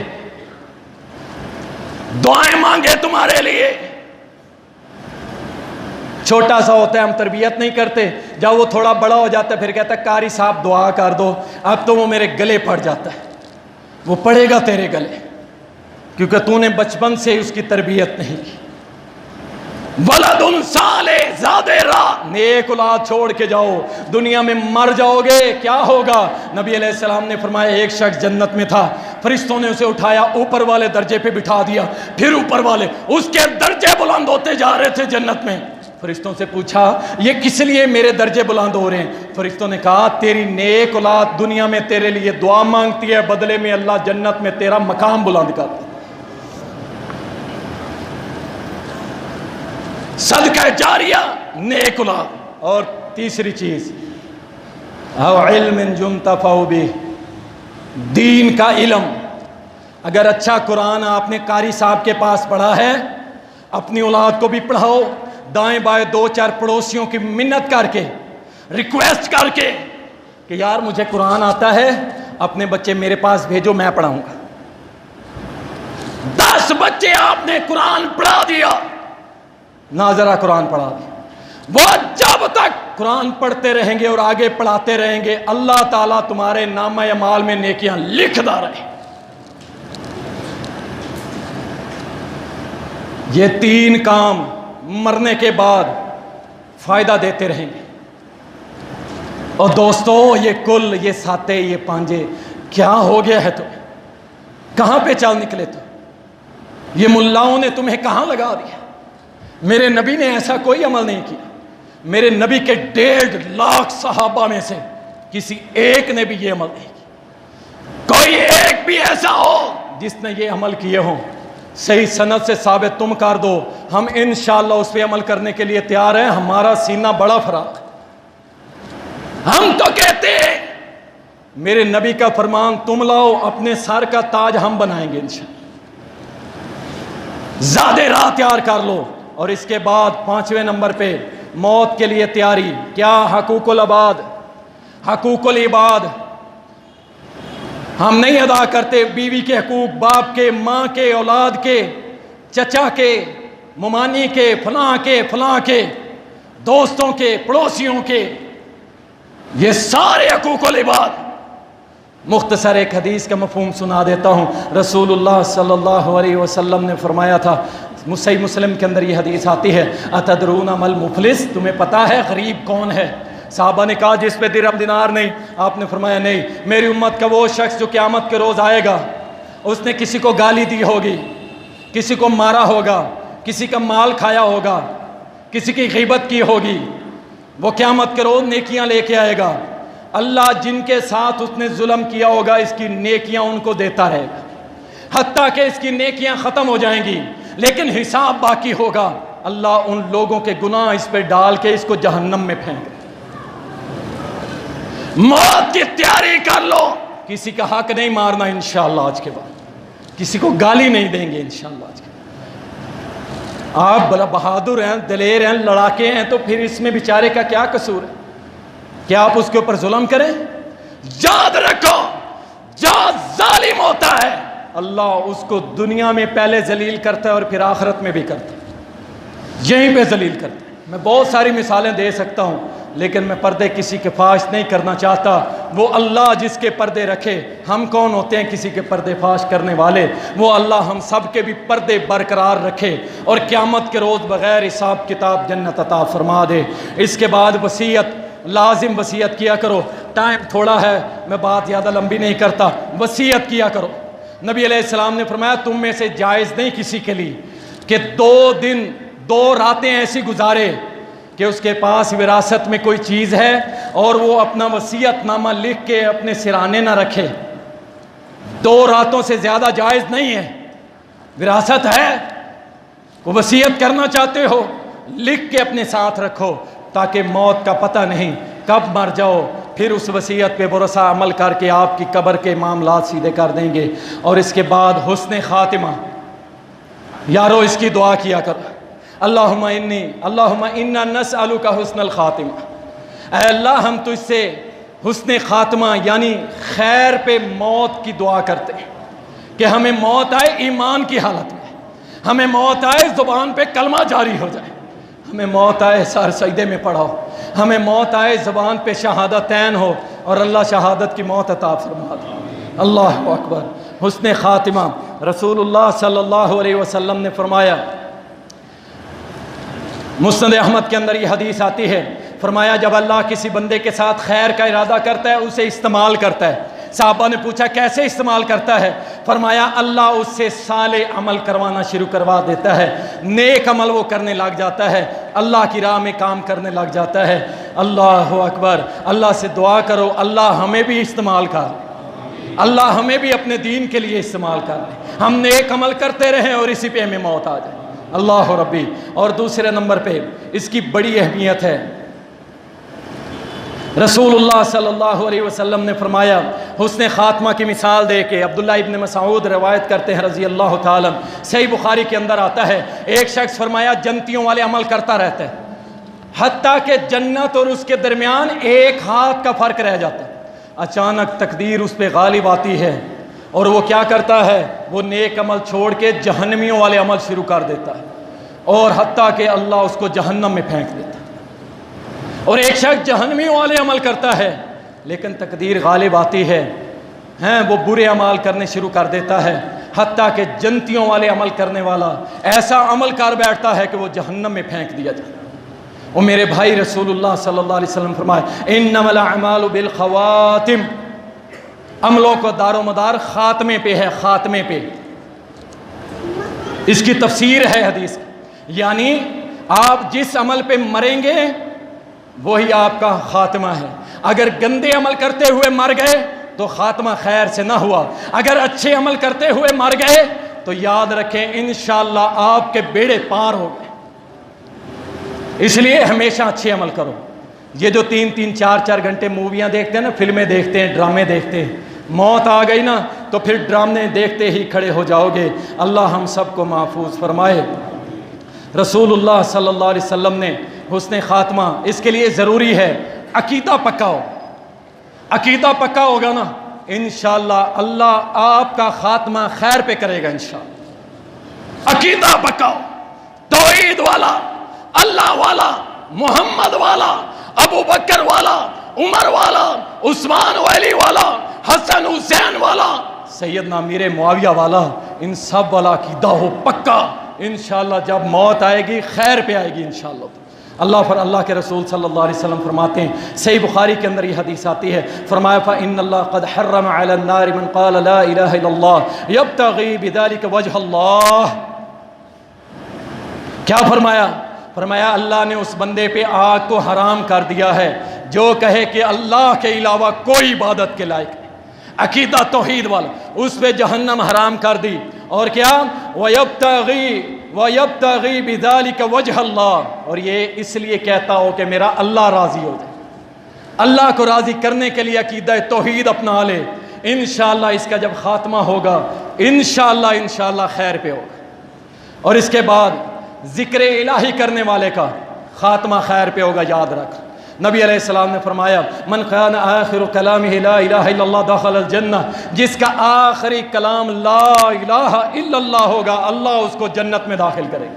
دعائیں مانگے تمہارے لیے۔ چھوٹا سا ہوتا ہے ہم تربیت نہیں کرتے، جب وہ تھوڑا بڑا ہو جاتا ہے پھر کہتا ہے قاری صاحب دعا کر دو، اب تو وہ میرے گلے پڑ جاتا ہے، وہ پڑے گا تیرے گلے کیونکہ تو نے بچپن سے اس کی تربیت نہیں کی۔ ولد صالح، زیادہ راہ، نیک اولاد چھوڑ کے جاؤ، دنیا میں مر جاؤ گے کیا ہوگا؟ نبی علیہ السلام نے فرمایا ایک شخص جنت میں تھا، فرشتوں نے اسے اٹھایا اوپر والے درجے پہ بٹھا دیا، پھر اوپر والے، اس کے درجے بلند ہوتے جا رہے تھے جنت میں۔ فرشتوں سے پوچھا یہ کس لیے میرے درجے بلند ہو رہے ہیں؟ فرشتوں نے کہا تیری نیک اولاد دنیا میں تیرے لیے دعا مانگتی ہے، بدلے میں اللہ جنت میں تیرا مقام بلند کرتا ہے۔ صدقہ جاریہ، نیک اولاد۔ اور تیسری چیز او علم ينتفع به، دین کا علم۔ اگر اچھا قرآن آپ نے قاری صاحب کے پاس پڑھا ہے، اپنی اولاد کو بھی پڑھاؤ، دائیں بائیں 2-4 پڑوسیوں کی منت کر کے، ریکویسٹ کر کے کہ یار مجھے قرآن آتا ہے، اپنے بچے میرے پاس بھیجو میں پڑھاؤں گا۔ 10 بچے آپ نے قرآن پڑھا دیا، ناظرہ قرآن پڑھا دیا، وہ جب تک قرآن پڑھتے رہیں گے اور آگے پڑھاتے رہیں گے اللہ تعالیٰ تمہارے نامہ اعمال میں نیکیاں لکھتا رہے۔ یہ 3 کام مرنے کے بعد فائدہ دیتے رہیں گے۔ اور دوستو یہ کل، یہ ساتے، یہ پانجے کیا ہو گیا ہے تمہیں؟ کہاں پہ چل نکلے تم؟ یہ ملاؤں نے تمہیں کہاں لگا دیا؟ میرے نبی نے ایسا کوئی عمل نہیں کیا، میرے نبی کے 1.5 لاکھ صحابہ میں سے کسی ایک نے بھی یہ عمل نہیں کیا۔ کوئی ایک بھی ایسا ہو جس نے یہ عمل کیے ہوں، صحیح سند سے ثابت تم کر دو، ہم انشاءاللہ اس پہ عمل کرنے کے لیے تیار ہیں۔ ہمارا سینہ بڑا فراغ ہے، ہم تو کہتے ہیں میرے نبی کا فرمان تم لاؤ، اپنے سر کا تاج ہم بنائیں گے انشاءاللہ۔ زیادہ راہ تیار کر لو۔ اور اس کے بعد 5ویں نمبر پہ موت کے لیے تیاری۔ کیا؟ حقوق العباد، حقوق العباد ہم نہیں ادا کرتے، بیوی کے حقوق، باپ کے، ماں کے، اولاد کے، چچا کے، ممانی کے، فلاں کے، دوستوں کے، پڑوسیوں کے، یہ سارے حقوق العباد۔ مختصر ایک حدیث کا مفہوم سنا دیتا ہوں۔ رسول اللہ صلی اللہ علیہ وسلم نے فرمایا تھا، صحیح مسلم کے اندر یہ حدیث آتی ہے، اتدرون مل مفلس، تمہیں پتا ہے غریب کون ہے؟ صحابہ نے کہا جس پہ درہم دینار نہیں۔ آپ نے فرمایا نہیں، میری امت کا وہ شخص جو قیامت کے روز آئے گا، اس نے کسی کو گالی دی ہوگی، کسی کو مارا ہوگا، کسی کا مال کھایا ہوگا، کسی کی غیبت کی ہوگی، وہ قیامت کے روز نیکیاں لے کے آئے گا۔ اللہ جن کے ساتھ اس نے ظلم کیا ہوگا اس کی نیکیاں ان کو دیتا رہے گا، حتیٰ کہ اس کی نیکیاں ختم ہو جائیں گی لیکن حساب باقی ہوگا۔ اللہ ان لوگوں کے گناہ اس پہ ڈال کے اس کو جہنم میں پھینک دے۔ موت کی تیاری کر لو، کسی کا حق نہیں مارنا انشاءاللہ آج کے بعد، کسی کو گالی نہیں دیں گے انشاءاللہ آج کے بعد۔ آپ بڑا بہادر ہیں، دلیر ہیں، لڑاکے ہیں، تو پھر اس میں بیچارے کا کیا قصور ہے کہ آپ اس کے اوپر ظلم کریں؟ یاد رکھو جو ظالم ہوتا ہے اللہ اس کو دنیا میں پہلے ذلیل کرتا ہے اور پھر آخرت میں بھی کرتا ہے، یہیں پہ ذلیل کرتا ہے۔ میں بہت ساری مثالیں دے سکتا ہوں لیکن میں پردے کسی کے فاش نہیں کرنا چاہتا۔ وہ اللہ جس کے پردے رکھے، ہم کون ہوتے ہیں کسی کے پردے فاش کرنے والے؟ وہ اللہ ہم سب کے بھی پردے برقرار رکھے اور قیامت کے روز بغیر حساب کتاب جنت عطا فرما دے۔ اس کے بعد وصیت، لازم وصیت کیا کرو۔ ٹائم تھوڑا ہے، میں بات زیادہ لمبی نہیں کرتا، وصیت کیا کرو۔ نبی علیہ السلام نے فرمایا تم میں سے جائز نہیں کسی کے لیے کہ 2 دن 2 راتیں ایسی گزارے کہ اس کے پاس وراثت میں کوئی چیز ہے اور وہ اپنا وصیت نامہ لکھ کے اپنے سرانے نہ رکھے۔ 2 راتوں سے زیادہ جائز نہیں ہے۔ وراثت ہے، وہ وصیت کرنا چاہتے ہو لکھ کے اپنے ساتھ رکھو تاکہ موت کا پتہ نہیں کب مر جاؤ، پھر اس وصیت پہ بھروسہ عمل کر کے آپ کی قبر کے معاملات سیدھے کر دیں گے۔ اور اس کے بعد حسن خاتمہ، یارو اس کی دعا کیا کرو، اللہم انا نسألک حسن الخاتمہ۔ اے اللہ ہم تجھ سے حسن خاتمہ یعنی خیر پہ موت کی دعا کرتے ہیں کہ ہمیں موت آئے ایمان کی حالت میں، ہمیں موت آئے زبان پہ کلمہ جاری ہو جائے، ہمیں موت آئے سر سجدے میں پڑھو، ہمیں موت آئے زبان پہ شہادتین ہو اور اللہ شہادت کی موت عطا فرما دے۔ اللہ اکبر۔ حسن خاتمہ، رسول اللہ صلی اللہ علیہ وسلم نے فرمایا، مسند احمد کے اندر یہ حدیث آتی ہے، فرمایا جب اللہ کسی بندے کے ساتھ خیر کا ارادہ کرتا ہے اسے استعمال کرتا ہے۔ صحابہ نے پوچھا کیسے استعمال کرتا ہے؟ فرمایا اللہ اس سے صالح عمل کروانا شروع کروا دیتا ہے، نیک عمل وہ کرنے لگ جاتا ہے، اللہ کی راہ میں کام کرنے لگ جاتا ہے۔ اللہ اکبر۔ اللہ سے دعا کرو اللہ ہمیں بھی استعمال کر لے، اللہ ہمیں بھی اپنے دین کے لیے استعمال کر لے، ہم نیک عمل کرتے رہیں اور اسی پہ ہمیں موت آ جائے۔ اللہ ربی۔ اور دوسرے نمبر پہ اس کی بڑی اہمیت ہے، رسول اللہ صلی اللہ علیہ وسلم نے فرمایا حسن خاتمہ کی مثال دے کے، عبداللہ ابن مسعود روایت کرتے ہیں رضی اللہ تعالیٰ، صحیح بخاری کے اندر آتا ہے، ایک شخص فرمایا جنتیوں والے عمل کرتا رہتا ہے حتیٰ کہ جنت اور اس کے درمیان 1 ہاتھ کا فرق رہ جاتا ہے۔ اچانک تقدیر اس پہ غالب آتی ہے اور وہ کیا کرتا ہے؟ وہ نیک عمل چھوڑ کے جہنمیوں والے عمل شروع کر دیتا ہے اور حتیٰ کہ اللہ اس کو جہنم میں پھینک دیتا ہے۔ اور ایک شخص جہنمیوں والے عمل کرتا ہے لیکن تقدیر غالب آتی ہے، وہ برے عمل کرنے شروع کر دیتا ہے حتیٰ کہ جنتیوں والے عمل کرنے والا ایسا عمل کر بیٹھتا ہے کہ وہ جہنم میں پھینک دیا جائے۔ وہ میرے بھائی رسول اللہ صلی اللہ علیہ وسلم فرمائے انما الاعمال بالخواتم، عملوں کو دار و مدار خاتمے پہ ہے، خاتمے پہ۔ اس کی تفسیر ہے حدیث، یعنی آپ جس عمل پہ مریں گے وہی آپ کا خاتمہ ہے۔ اگر گندے عمل کرتے ہوئے مر گئے تو خاتمہ خیر سے نہ ہوا، اگر اچھے عمل کرتے ہوئے مر گئے تو یاد رکھیں انشاءاللہ آپ کے بیڑے پار ہو گئے۔ اس لیے ہمیشہ اچھے عمل کرو۔ یہ جو 3-3 4-4 گھنٹے موویاں دیکھتے ہیں نا، فلمیں دیکھتے ہیں، ڈرامے دیکھتے ہیں، موت آ گئی نا تو پھر ڈرامے دیکھتے ہی کھڑے ہو جاؤ گے۔ اللہ ہم سب کو محفوظ فرمائے۔ رسول اللہ صلی اللہ علیہ وسلم نے حسن خاتمہ، اس کے لیے ضروری ہے عقیدہ پکا ہو۔ عقیدہ پکا ہوگا نا انشاءاللہ اللہ آپ کا خاتمہ خیر پہ کرے گا انشاءاللہ۔ عقیدہ پکا ہو، توحید والا، اللہ والا، محمد والا، ابو بکر والا، عمر والا، عثمان و علی والا، حسن حسین والا، سیدنا امیر معاویہ والا، ان سب والا عقیدہ ہو پکا، انشاءاللہ جب موت آئے گی خیر پہ آئے گی انشاءاللہ۔ اللہ کے رسول صلی اللہ علیہ وسلم فرماتے ہیں، صحیح بخاری کے اندر یہ حدیث آتی ہے، فرمایا فَإِنَّ اللَّهَ قَدْ حَرَّمَ عَلَى النَّارِ مَنْ قَالَ لَا إِلَهَ إِلَّا اللَّهُ يَبْتَغِي بِذَلِكَ وَجْهَ اللَّهِ۔ کیا فرمایا؟ فرمایا اللہ نے اس بندے پہ آگ کو حرام کر دیا ہے جو کہے کہ اللہ کے علاوہ کوئی عبادت کے لائق نہیں، عقیدہ توحید والا، اس پہ جہنم حرام کر دی۔ اور کیا؟ وَيَبْتَغِي بِذَلِكَ وَجْهَ اللَّهِ، اور یہ اس لیے کہتا ہو کہ میرا اللہ راضی ہو جائے، اللہ کو راضی کرنے کے لیے عقیدہ توحید اپنا لے، انشاءاللہ اس کا جب خاتمہ ہوگا انشاءاللہ خیر پہ ہوگا۔ اور اس کے بعد ذکر الہی کرنے والے کا خاتمہ خیر پہ ہوگا، یاد رکھ۔ نبی علیہ السلام نے فرمایا من کان آخر کلامہ لا الہ الا اللہ دخل الجنہ، جس کا آخری کلام لا الہ الا اللہ ہوگا اللہ اس کو جنت میں داخل کرے گا۔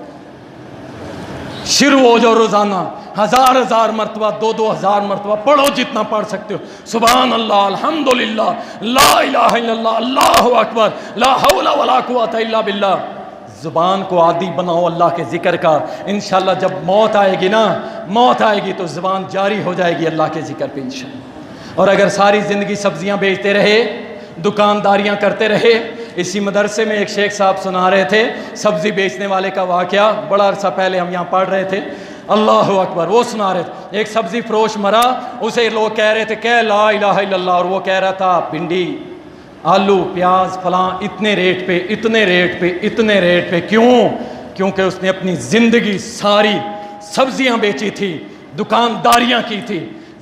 شروع ہو جو روزانہ 1000 مرتبہ 2000 مرتبہ پڑھو، جتنا پڑھ سکتے ہو، سبحان اللہ، الحمدللہ، لا الہ الا اللہ، اللہ اکبر، لا حول ولا قوت الا باللہ۔ زبان کو عادی بناؤ اللہ کے ذکر کا، انشاءاللہ جب موت آئے گی نا، موت آئے گی تو زبان جاری ہو جائے گی اللہ کے ذکر پہ انشاءاللہ۔ اور اگر ساری زندگی سبزیاں بیچتے رہے، دکانداریاں کرتے رہے، اسی مدرسے میں ایک شیخ صاحب سنا رہے تھے سبزی بیچنے والے کا واقعہ، بڑا عرصہ پہلے ہم یہاں پڑھ رہے تھے، اللہ اکبر، وہ سنا رہے تھے ایک سبزی فروش مرا، اسے لوگ کہہ رہے تھے کہ لا الہ الا اللہ، اور وہ کہہ رہا تھا بھنڈی، آلو، پیاز، فلاں اتنے ریٹ پہ، اتنے ریٹ پہ، اتنے ریٹ پہ۔ کیوں؟ کیونکہ اس نے اپنی زندگی ساری سبزیاں بیچی تھی، دکانداریاں کی تھی،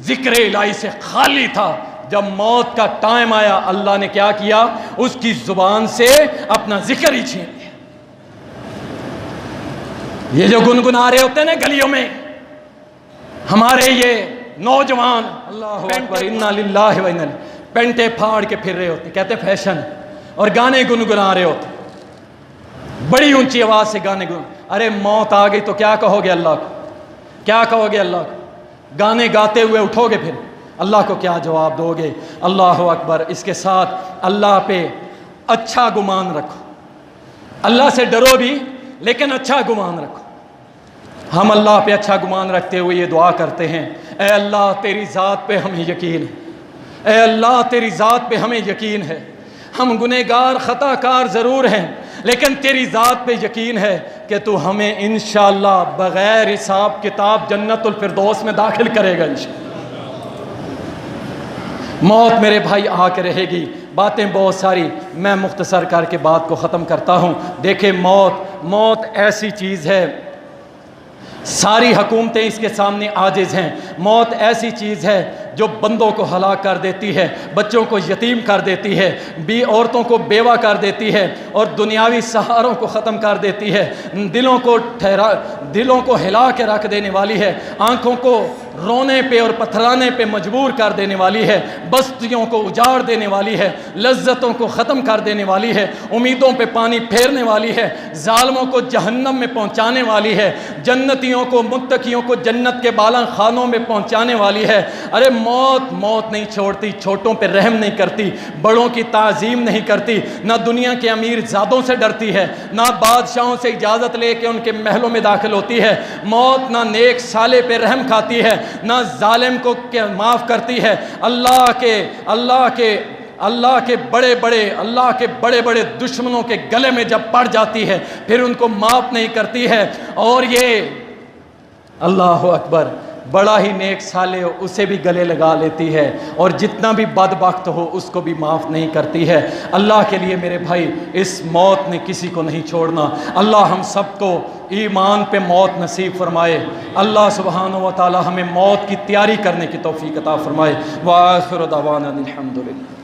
ذکر الہی سے خالی تھا۔ جب موت کا ٹائم آیا اللہ نے کیا کیا؟ اس کی زبان سے اپنا ذکر ہی چھین لیا۔ یہ جو گنگنا رہے ہوتے ہیں نا گلیوں میں ہمارے یہ نوجوان، اللہ اکبر، انا للہ و انا الیہ، پینٹیں پھاڑ کے پھر رہے ہوتے، کہتے فیشن، اور گانے گنگنا رہے ہوتے، بڑی اونچی آواز سے گانے ارے موت آ گئی تو کیا کہو گے اللہ کو؟ کیا کہو گے اللہ کو؟ گانے گاتے ہوئے اٹھو گے پھر اللہ کو کیا جواب دو گے؟ اللہ اکبر۔ اس کے ساتھ اللہ پہ اچھا گمان رکھو، اللہ سے ڈرو بھی لیکن اچھا گمان رکھو۔ ہم اللہ پہ اچھا گمان رکھتے ہوئے یہ دعا کرتے ہیں، اے اللہ تیری ذات پہ ہمیں یقین ہے، اے اللہ تیری ذات پہ ہمیں یقین ہے، ہم گنہگار خطا کار ضرور ہیں لیکن تیری ذات پہ یقین ہے کہ تو ہمیں انشاءاللہ بغیر حساب کتاب جنت الفردوس میں داخل کرے گا انشاءاللہ۔ موت میرے بھائی آ کے رہے گی، باتیں بہت ساری، میں مختصر کر کے بات کو ختم کرتا ہوں۔ دیکھیں موت ایسی چیز ہے، ساری حکومتیں اس کے سامنے عاجز ہیں۔ موت ایسی چیز ہے جو بندوں کو ہلاک کر دیتی ہے، بچوں کو یتیم کر دیتی ہے، عورتوں کو بیوہ کر دیتی ہے، اور دنیاوی سہاروں کو ختم کر دیتی ہے، دلوں کو ہلا کے رکھ دینے والی ہے، آنکھوں کو رونے پہ اور پتھرانے پہ مجبور کر دینے والی ہے، بستیوں کو اجاڑ دینے والی ہے، لذتوں کو ختم کر دینے والی ہے، امیدوں پہ پانی پھیرنے والی ہے، ظالموں کو جہنم میں پہنچانے والی ہے، جنتیوں کو، متقیوں کو جنت کے بالا خانوں میں پہنچانے والی ہے۔ ارے موت نہیں چھوڑتی، چھوٹوں پہ رحم نہیں کرتی، بڑوں کی تعظیم نہیں کرتی، نہ دنیا کے امیر زادوں سے ڈرتی ہے، نہ بادشاہوں سے اجازت لے کے ان کے محلوں میں داخل ہوتی ہے۔ موت نہ نیک سالے پہ رحم کھاتی ہے، نہ ظالم کو معاف کرتی ہے۔ اللہ کے بڑے بڑے دشمنوں کے گلے میں جب پڑ جاتی ہے پھر ان کو معاف نہیں کرتی ہے، اور یہ اللہ اکبر بڑا ہی نیک سالے ہو اسے بھی گلے لگا لیتی ہے، اور جتنا بھی بدبخت ہو اس کو بھی معاف نہیں کرتی ہے۔ اللہ کے لیے میرے بھائی اس موت نے کسی کو نہیں چھوڑنا۔ اللہ ہم سب کو ایمان پہ موت نصیب فرمائے، اللہ سبحانہ و تعالی ہمیں موت کی تیاری کرنے کی توفیق عطا فرمائے۔ وآخر دعوانا الحمدللہ۔